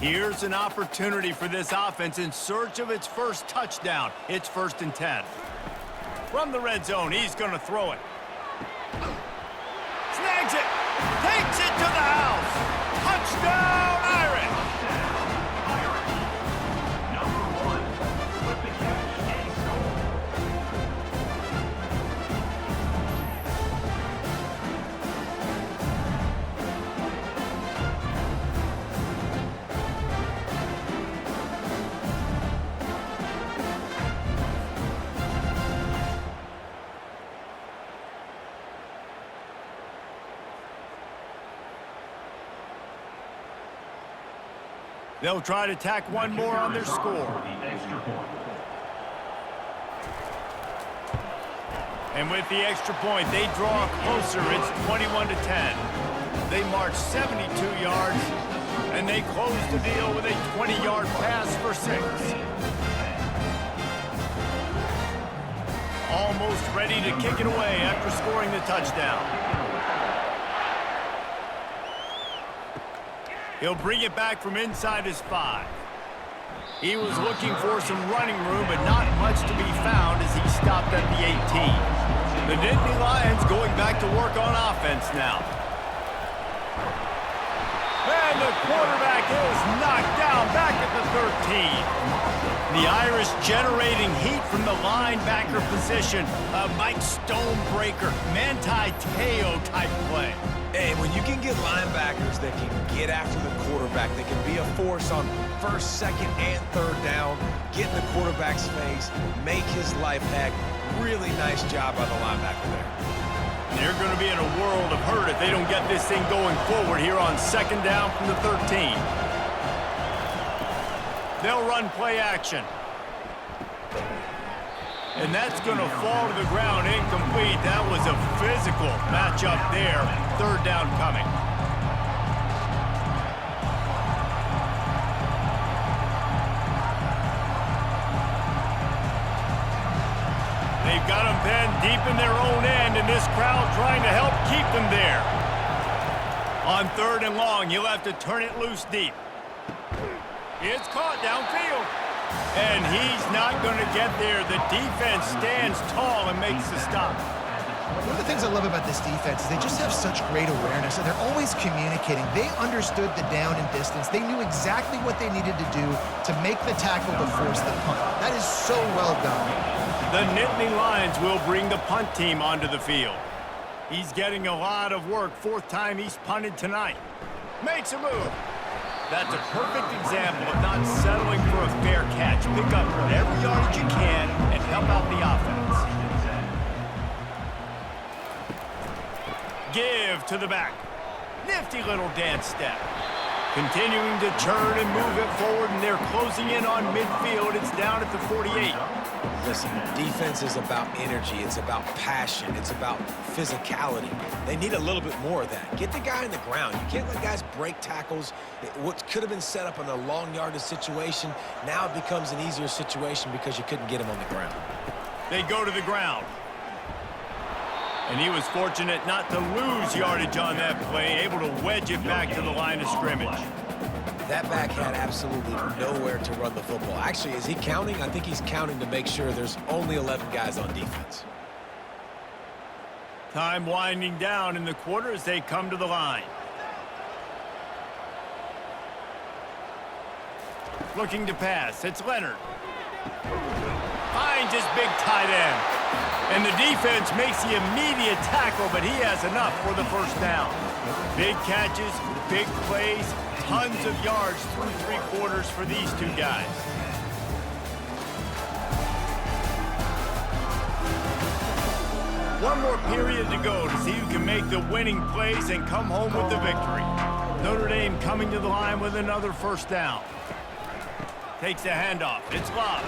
Here's an opportunity for this offense in search of its 1st touchdown. It's 1st and 10. From the red zone, he's going to throw it. Snags it. Takes it to the house. Touchdown, Irish. They'll try to tack one more on their score. And with the extra point, they draw closer. It's 21-10. They march 72 yards, and they close the deal with a 20-yard pass for 6. Almost ready to kick it away after scoring the touchdown. He'll bring it back from inside his 5. He was looking for some running room, but not much to be found as he stopped at the 18. The Nittany Lions going back to work on offense now. And the quarterback is knocked down back at the 13. The Irish generating heat from the linebacker position. A Mike Stonebreaker, Manti Te'o type play. And when you can get linebackers that can get after the quarterback, they can be a force on first, second, and third down, get in the quarterback's face, make his life heck. Really nice job by the linebacker there. They're going to be in a world of hurt if they don't get this thing going forward here on second down from the 13. They'll run play action. And that's going to fall to the ground incomplete. That was a physical matchup there. Third down coming. They've got them pinned deep in their own end, and this crowd trying to help keep them there. On third and long, you'll have to turn it loose deep. It's caught downfield. And he's not going to get there. The defense stands tall and makes the stop. One of the things I love about this defense is they just have such great awareness, and they're always communicating. They understood the down and distance. They knew exactly what they needed to do to make the tackle to force the punt. That is so well done. The Nittany Lions will bring the punt team onto the field. He's getting a lot of work. Fourth time he's punted tonight. Makes a move. That's a perfect example of not settling for a fair catch. Pick up whatever yardage you can and help out the offense. Give to the back. Nifty little dance step. Continuing to churn and move it forward, and they're closing in on midfield. It's down at the 48. Listen, defense is about energy. It's about passion. It's about physicality. They need a little bit more of that. Get the guy in the ground. You can't let guys break tackles. What could have been set up in a long yardage situation, now it becomes an easier situation because you couldn't get him on the ground. They go to the ground. And he was fortunate not to lose yardage on that play, able to wedge it back to the line of scrimmage. That back had absolutely nowhere to run the football. Actually, is he counting? I think he's counting to make sure there's only 11 guys on defense. Time winding down in the quarter as they come to the line. Looking to pass. It's Leonard. Finds his big tight end. And the defense makes the immediate tackle, but he has enough for the first down. Big catches, big plays, tons of yards through three quarters for these two guys. One more period to go to see who can make the winning plays and come home with the victory. Notre Dame coming to the line with another first down. Takes the handoff. It's Love.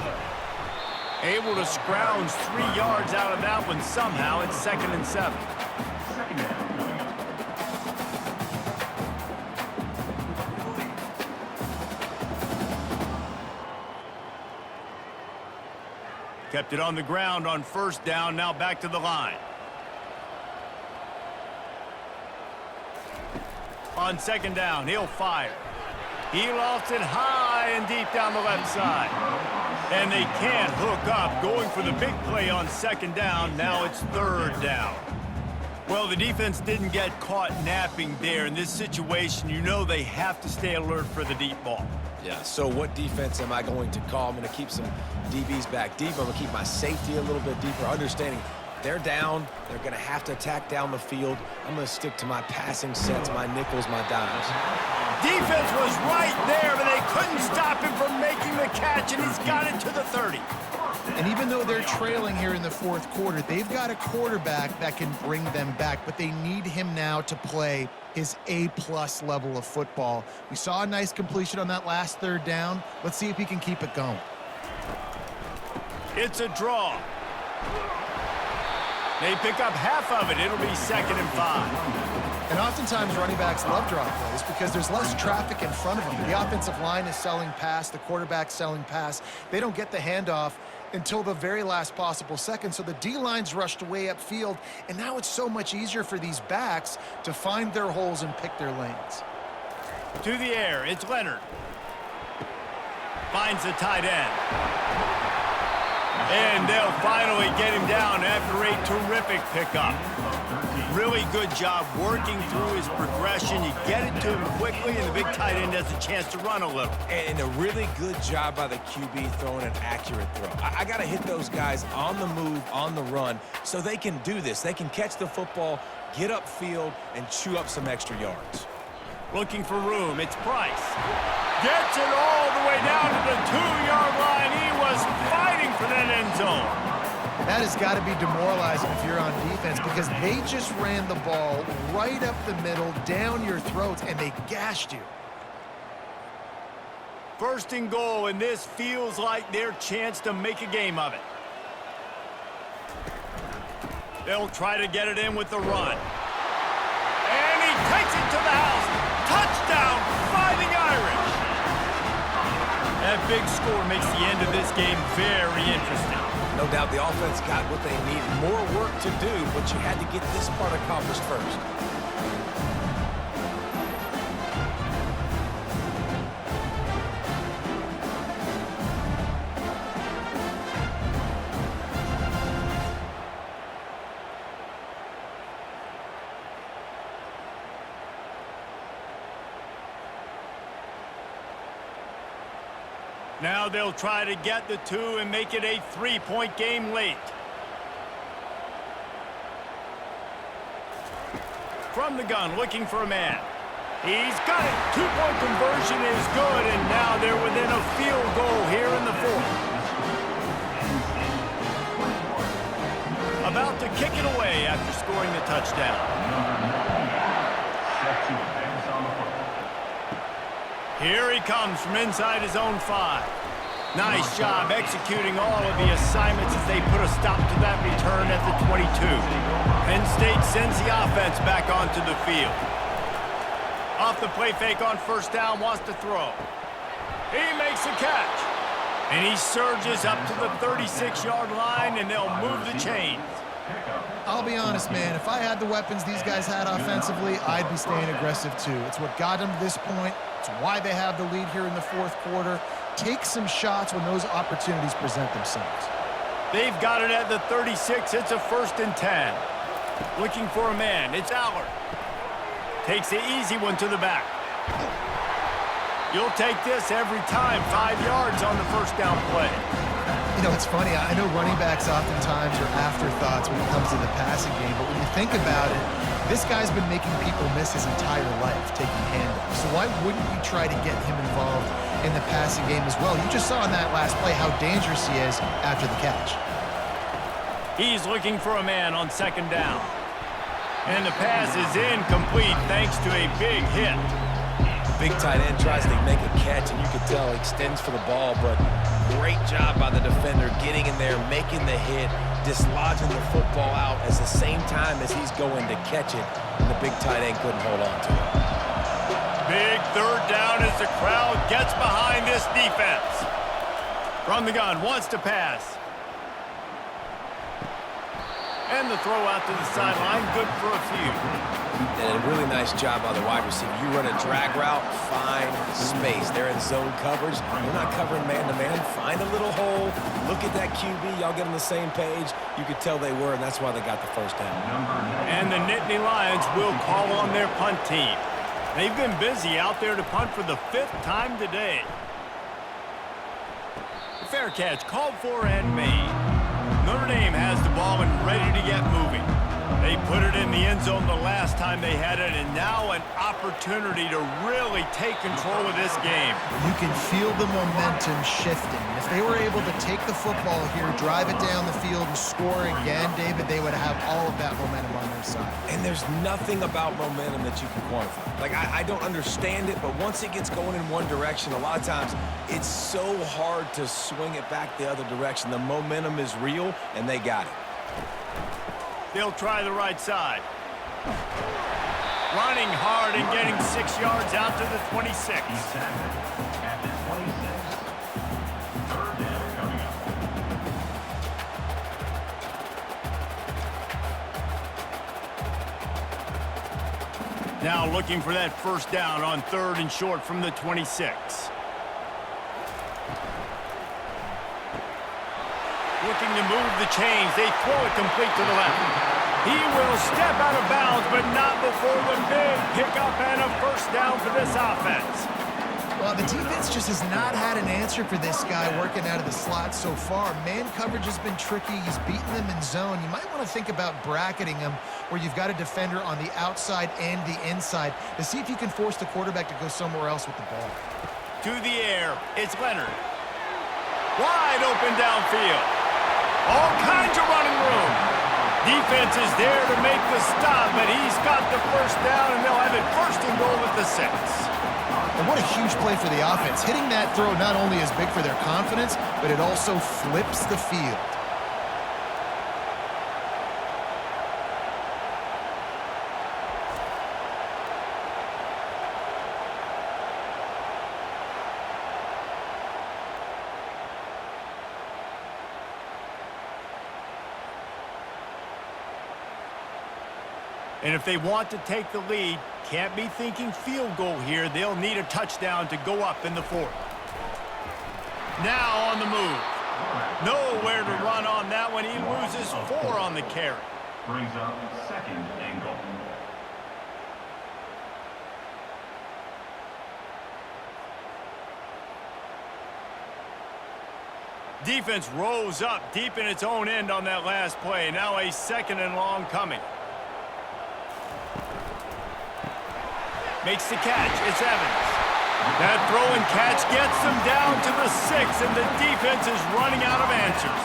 Able to scrounge 3 yards out of that one somehow. It's 2nd and 7. Kept it on the ground on first down. Now back to the line. On second down, he'll fire. He lofts it high and deep down the left side. And they can't hook up. Going for the big play on second down. Now it's third down. Well, the defense didn't get caught napping there. In this situation, you know they have to stay alert for the deep ball. Yeah, so what defense am I going to call? I'm going to keep some DBs back deep. I'm going to keep my safety a little bit deeper, understanding they're down. They're going to have to attack down the field. I'm going to stick to my passing sets, my nickels, my dimes. Defense was right there, but they couldn't stop him from making the catch, and he's got it to the 30. And even though they're trailing here in the fourth quarter, they've got a quarterback that can bring them back, but they need him now to play his A-plus level of football. We saw a nice completion on that last third down. Let's see if he can keep it going. It's a draw. They pick up half of it. It'll be 2nd and 5. And oftentimes running backs love draw plays because there's less traffic in front of them. The offensive line is selling pass, the quarterback's selling pass. They don't get the handoff until the very last possible second. So the D-line's rushed way upfield, and now it's so much easier for these backs to find their holes and pick their lanes. To the air, it's Leonard. Finds the tight end. And they'll finally get him down after a terrific pickup. Really good job working through his progression. You get it to him quickly, and the big tight end has a chance to run a little. And a really good job by the QB throwing an accurate throw. I got to hit those guys on the move, on the run, so they can do this. They can catch the football, get upfield, and chew up some extra yards. Looking for room, it's Price. Gets it all the way down to the 2-yard line. He was fighting for that end zone. That has got to be demoralizing if you're on defense because they just ran the ball right up the middle, down your throats, and they gashed you. First and goal, and this feels like their chance to make a game of it. They'll try to get it in with the run. And he takes it to the house. Touchdown, Fighting Irish. That big score makes the end of this game very interesting. No doubt the offense got what they need. More work to do, but you had to get this part accomplished first. Now they'll try to get the 2 and make it a 3-point game late. From the gun, looking for a man. He's got it. 2-point conversion is good, and now they're within a field goal here in the 4th. About to kick it away after scoring the touchdown. Here he comes from inside his own 5. Nice job executing all of the assignments as they put a stop to that return at the 22. Penn State sends the offense back onto the field. Off the play fake on first down, wants to throw. He makes a catch. And he surges up to the 36-yard line, and they'll move the chains. I'll be honest, man. If I had the weapons these guys had offensively, I'd be staying aggressive too. It's what got them to this point. It's why they have the lead here in the 4th quarter. Take some shots when those opportunities present themselves. They've got it at the 36. It's a 1st and 10. Looking for a man. It's Allard. Takes the easy one to the back. You'll take this every time. 5 yards on the first down play. You know, it's funny. I know running backs oftentimes are afterthoughts when it comes to the passing game, but when you think about it, this guy's been making people miss his entire life taking handoffs. So why wouldn't you try to get him involved in the passing game as well? You just saw in that last play how dangerous he is after the catch. He's looking for a man on 2nd down. And the pass is incomplete thanks to a big hit. Big tight end tries to make a catch, and you can tell he extends for the ball, but great job by the defender getting in there, making the hit, dislodging the football out at the same time as he's going to catch it, and the big tight end couldn't hold on to it. Big 3rd down as the crowd gets behind this defense. From the gun, wants to pass. And the throw out to the sideline, good for a few. And a really nice job by the wide receiver. You run a drag route, find space. They're in zone coverage. They're not covering man-to-man. Find a little hole. Look at that QB. Y'all get on the same page. You could tell they were, and that's why they got the 1st down. And the Nittany Lions will call on their punt team. They've been busy out there to punt for the 5th time today. The fair catch called for and made. Notre Dame has the ball and ready to get moving. They put it in the end zone the last time they had it, and now an opportunity to really take control of this game. You can feel the momentum shifting. If they were able to take the football here, drive it down the field, and score again, David, they would have all of that momentum on their side. And there's nothing about momentum that you can quantify. Like, I don't understand it, but once it gets going in one direction, a lot of times it's so hard to swing it back the other direction. The momentum is real, and they got it. They'll try the right side. Running hard and getting 6 yards out to the 26. At the 26. 3rd down coming up. Now looking for that 1st down on 3rd and short from the 26. Looking to move the chains. They throw it complete to the left. He will step out of bounds, but not before the big pickup and a first down for this offense. Well, the defense just has not had an answer for this guy working out of the slot so far. Man coverage has been tricky. He's beaten them in zone. You might want to think about bracketing him where you've got a defender on the outside and the inside to see if you can force the quarterback to go somewhere else with the ball. To the air, it's Leonard. Wide open downfield. All kinds of running room. Defense is there to make the stop, but he's got the first down, and they'll have it first and goal at the 6. And what a huge play for the offense. Hitting that throw not only is big for their confidence, but it also flips the field. And if they want to take the lead, can't be thinking field goal here. They'll need a touchdown to go up in the 4th. Now on the move. Nowhere to run on that one. He loses 4 on the carry. Brings up second and goal. Defense rose up deep in its own end on that last play. Now a 2nd and long coming. Makes the catch. It's Evans. That throw and catch gets them down to the 6, and the defense is running out of answers.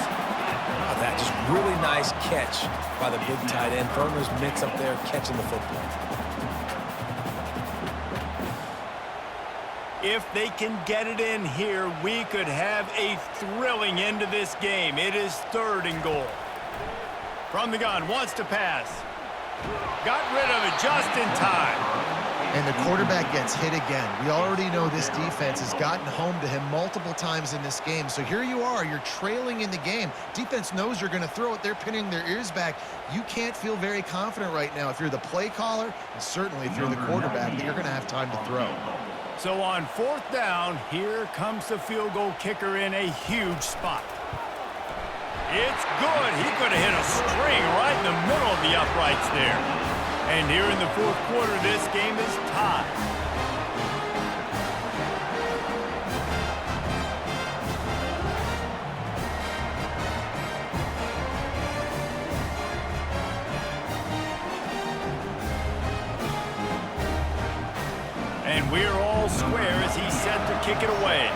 Oh, that just really nice catch by the big tight end. Throwing those mitts up there, catching the football. If they can get it in here, we could have a thrilling end to this game. It is 3rd and goal. From the gun, wants to pass. Got rid of it just in time. And the quarterback gets hit again. We already know this defense has gotten home to him multiple times in this game. So here you are, you're trailing in the game. Defense knows you're going to throw it. They're pinning their ears back. You can't feel very confident right now if you're the play caller, and certainly if you're the quarterback, that you're going to have time to throw. So on 4th down, here comes the field goal kicker in a huge spot. It's good. He could have hit a string right in the middle of the uprights there. And here in the 4th quarter, this game is tied. And we're all square as he's set to kick it away.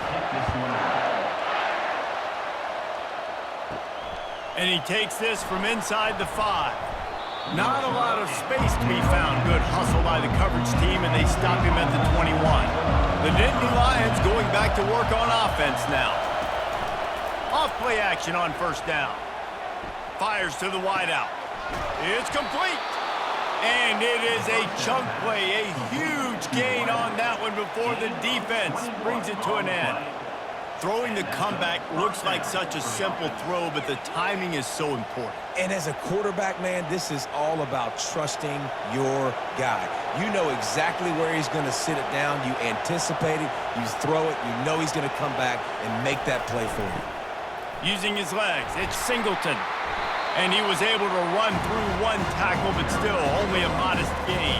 And he takes this from inside the 5. Not a lot of space to be found. Good hustle by the coverage team, and they stop him at the 21. The Nittany Lions going back to work on offense now. Off play action on 1st down. Fires to the wideout. It's complete. And it is a chunk play, a huge gain on that one before the defense brings it to an end. Throwing the comeback looks like such a simple throw, but the timing is so important. And as a quarterback, man, this is all about trusting your guy. You know exactly where he's going to sit it down. You anticipate it. You throw it. You know he's going to come back and make that play for you. Using his legs, it's Singleton. And he was able to run through 1 tackle, but still only a modest gain.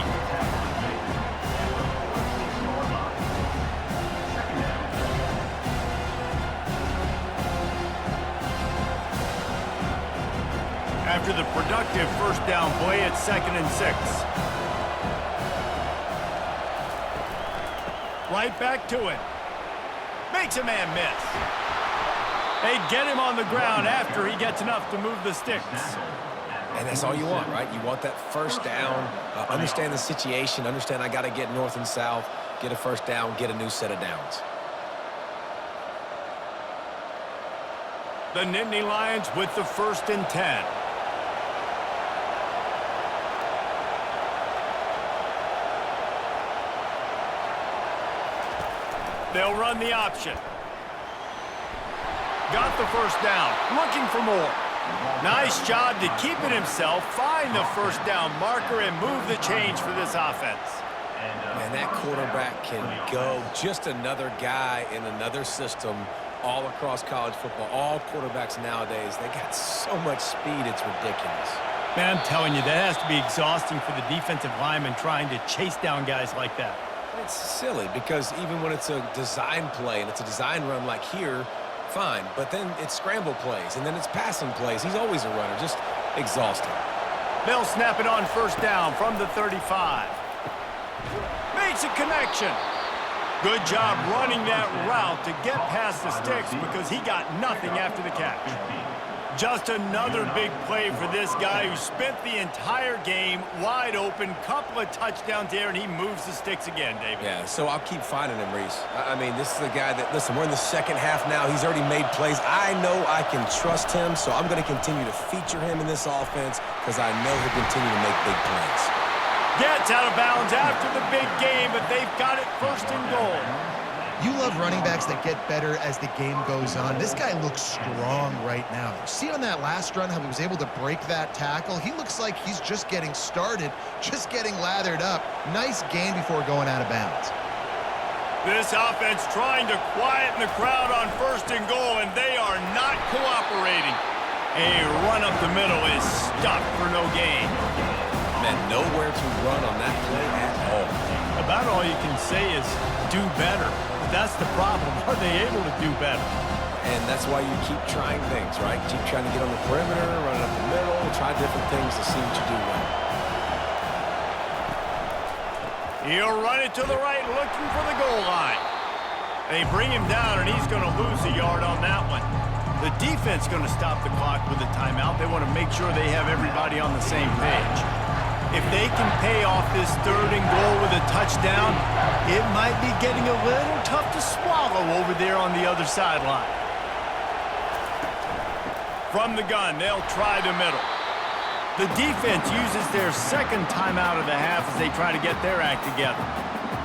After the productive 1st down play, it's 2nd and 6. Right back to it. Makes a man miss. They get him on the ground after he gets enough to move the sticks. And that's all you want, right? You want that 1st down, understand the situation, understand I got to get north and south, get a 1st down, get a new set of downs. The Nittany Lions with the 1st and 10. They'll run the option. Got the 1st down. Looking for more. Nice job to keep it himself, find the 1st down marker, and move the change for this offense. And that quarterback can go. Just another guy in another system all across college football. All quarterbacks nowadays, they got so much speed, it's ridiculous. Man, I'm telling you, that has to be exhausting for the defensive lineman trying to chase down guys like that. It's silly because even when it's a design play and it's a design run like here, fine. But then it's scramble plays, and then it's passing plays. He's always a runner, just exhausting. They'll snap it on first down from the 35. Makes a connection. Good job running that route to get past the sticks because he got nothing after the catch. Just another big play for this guy who spent the entire game wide open, couple of touchdowns there, and he moves the sticks again, David. Yeah, so I'll keep finding him, Reese. I mean, this is the guy that, listen, we're in the second half now. He's already made plays. I know I can trust him, so I'm going to continue to feature him in this offense because I know he'll continue to make big plays. Gets out of bounds after the big game, but they've got it first and goal. You love running backs that get better as the game goes on. This guy looks strong right now. See on that last run how he was able to break that tackle? He looks like he's just getting started, just getting lathered up. Nice gain before going out of bounds. This offense trying to quieten the crowd on first and goal, and they are not cooperating. A run up the middle is stuck for no gain. Man, nowhere to run on that play at all. About all you can say is do better. That's the problem. Are they able to do better? And that's why you keep trying things, right? Keep trying to get on the perimeter, run up the middle, try different things to see what you do well. He'll run it to the right, looking for the goal line. They bring him down, and he's going to lose a yard on that one. The defense going to stop the clock with a timeout. They want to make sure they have everybody on the same page. If they can pay off this third and goal with a touchdown, it might be getting a little tough to swallow over there on the other sideline. From the gun, they'll try the middle. The defense uses their second timeout of the half as they try to get their act together.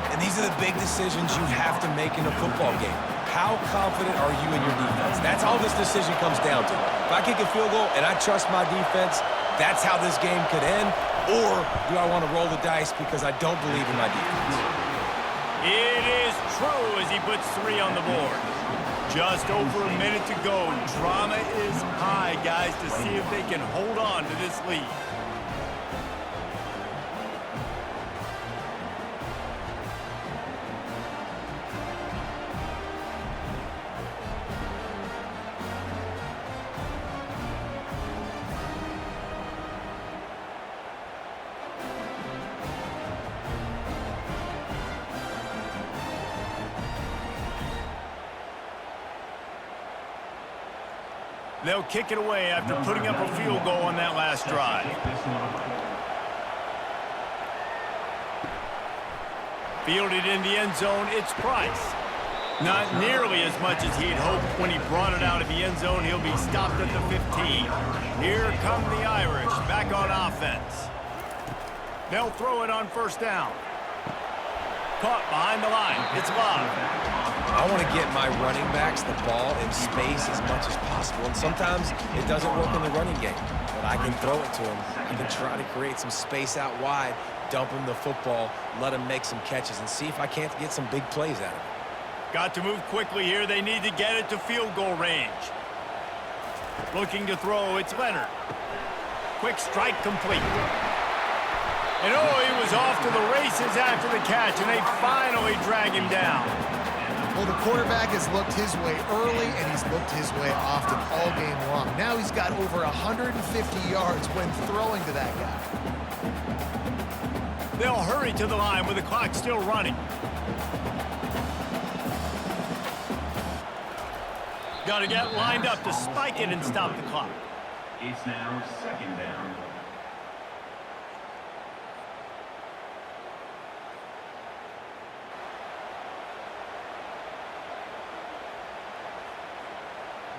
And these are the big decisions you have to make in a football game. How confident are you in your defense? That's all this decision comes down to. If I kick a field goal and I trust my defense, that's how this game could end. Or do I want to roll the dice because I don't believe in my defense? It is true as he puts 3 on the board. Just over a minute to go. Drama is high, guys, to see if they can hold on to this lead. They'll kick it away after putting up a field goal on that last drive. Fielded in the end zone, it's Price. Not nearly as much as he'd hoped when he brought it out of the end zone. He'll be stopped at the 15. Here come the Irish, back on offense. They'll throw it on first down. Caught behind the line. It's Love. I want to get my running backs the ball in space as much as possible. And sometimes it doesn't work in the running game. But I can throw it to him. I can try to create some space out wide, dump him the football, let him make some catches, and see if I can't get some big plays out of it. Got to move quickly here. They need to get it to field goal range. Looking to throw, it's Leonard. Quick strike complete. And oh, he was off to the races after the catch, and they finally drag him down. Well, the quarterback has looked his way early, and he's looked his way often all game long. Now he's got over 150 yards when throwing to that guy. They'll hurry to the line with the clock still running. Got to get lined up to spike it and stop the clock. It's now second down.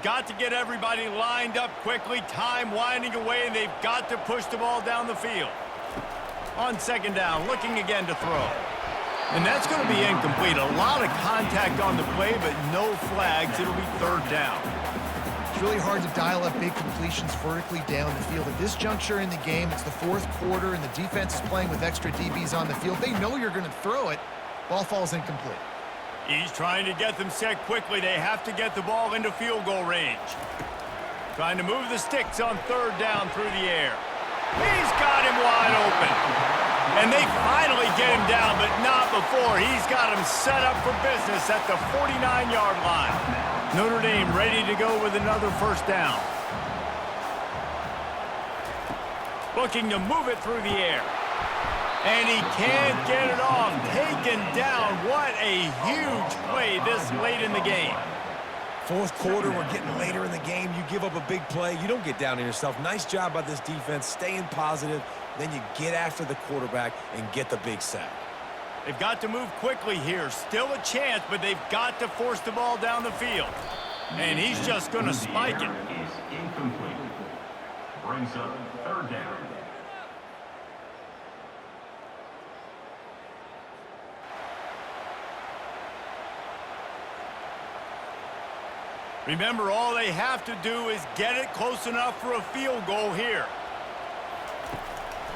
Got to get everybody lined up quickly. Time winding away, and they've got to push the ball down the field. On second down, looking again to throw. And that's going to be incomplete. A lot of contact on the play, but no flags. It'll be third down. It's really hard to dial up big completions vertically down the field. At this juncture in the game, it's the fourth quarter, and the defense is playing with extra DBs on the field. They know you're going to throw it. Ball falls incomplete. He's trying to get them set quickly. They have to get the ball into field goal range. Trying to move the sticks on third down through the air. He's got him wide open. And they finally get him down, but not before. He's got him set up for business at the 49-yard line. Notre Dame ready to go with another first down. Looking to move it through the air. And he can't get it off. Taken down. What a huge play this late in the game. Fourth quarter, we're getting later in the game. You give up a big play, you don't get down on yourself. Nice job by this defense, staying positive. Then you get after the quarterback and get the big sack. They've got to move quickly here. Still a chance, but they've got to force the ball down the field. And he's just going to spike it. Is incomplete. Brings up third down. Remember, all they have to do is get it close enough for a field goal here.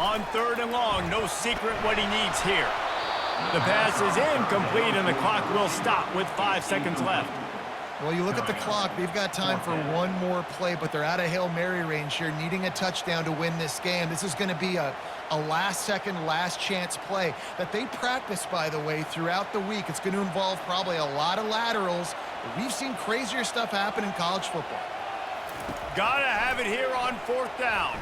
On third and long, no secret what he needs here. The pass is incomplete, and the clock will stop with 5 seconds left. Well, you look at the clock. They've got time for one more play, but they're out of Hail Mary range here, needing a touchdown to win this game. This is going to be a last-second, last-chance play that they practice, by the way, throughout the week. It's going to involve probably a lot of laterals. We've seen crazier stuff happen in college football. Gotta have it here on fourth down.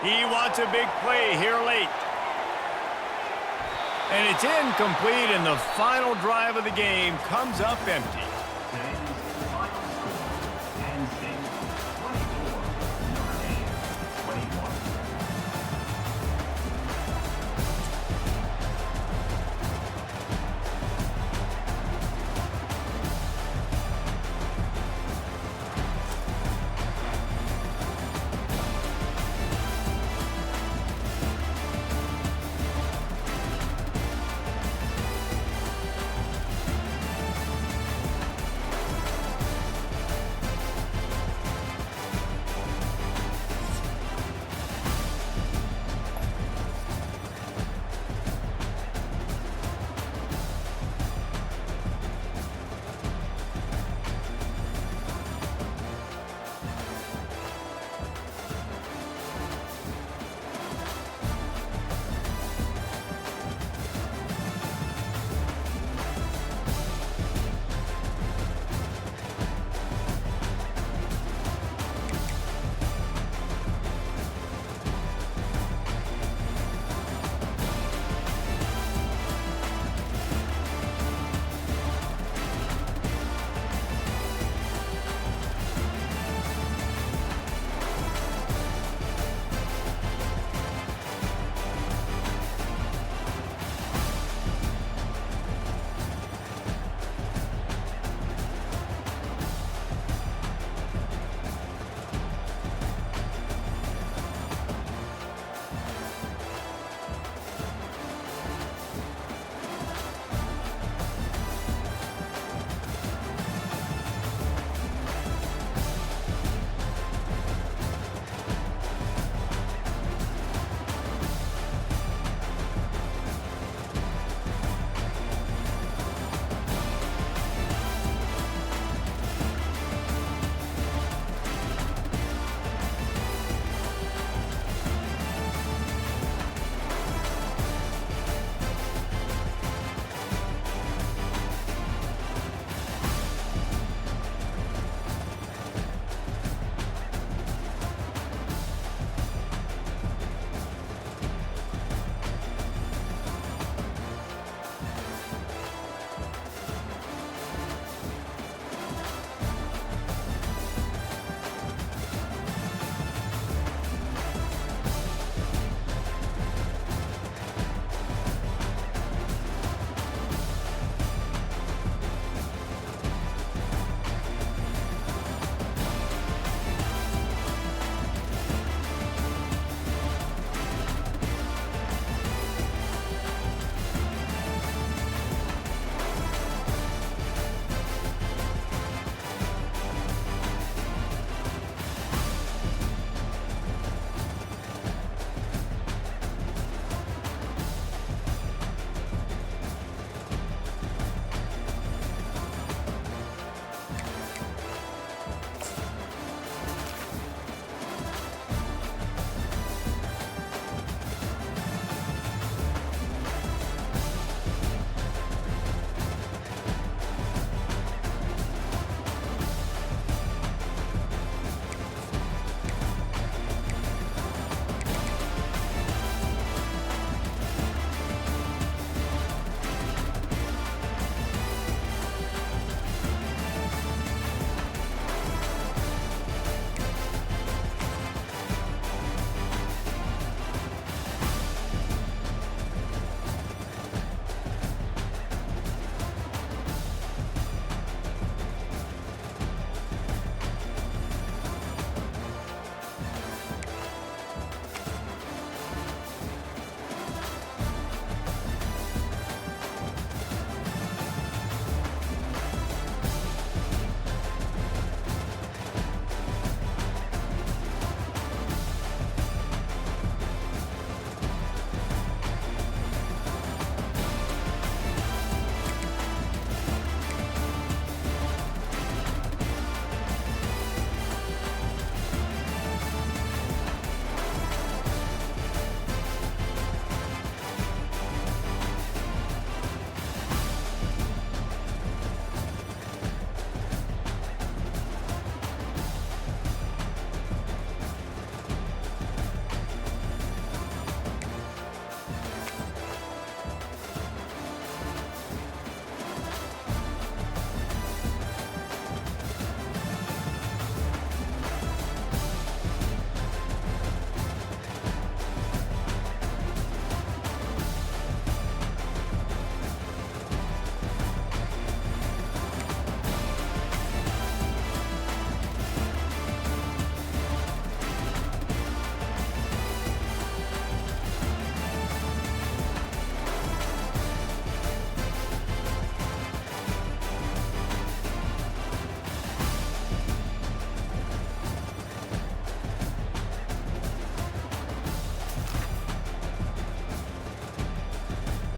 He wants a big play here late. And it's incomplete, and the final drive of the game comes up empty.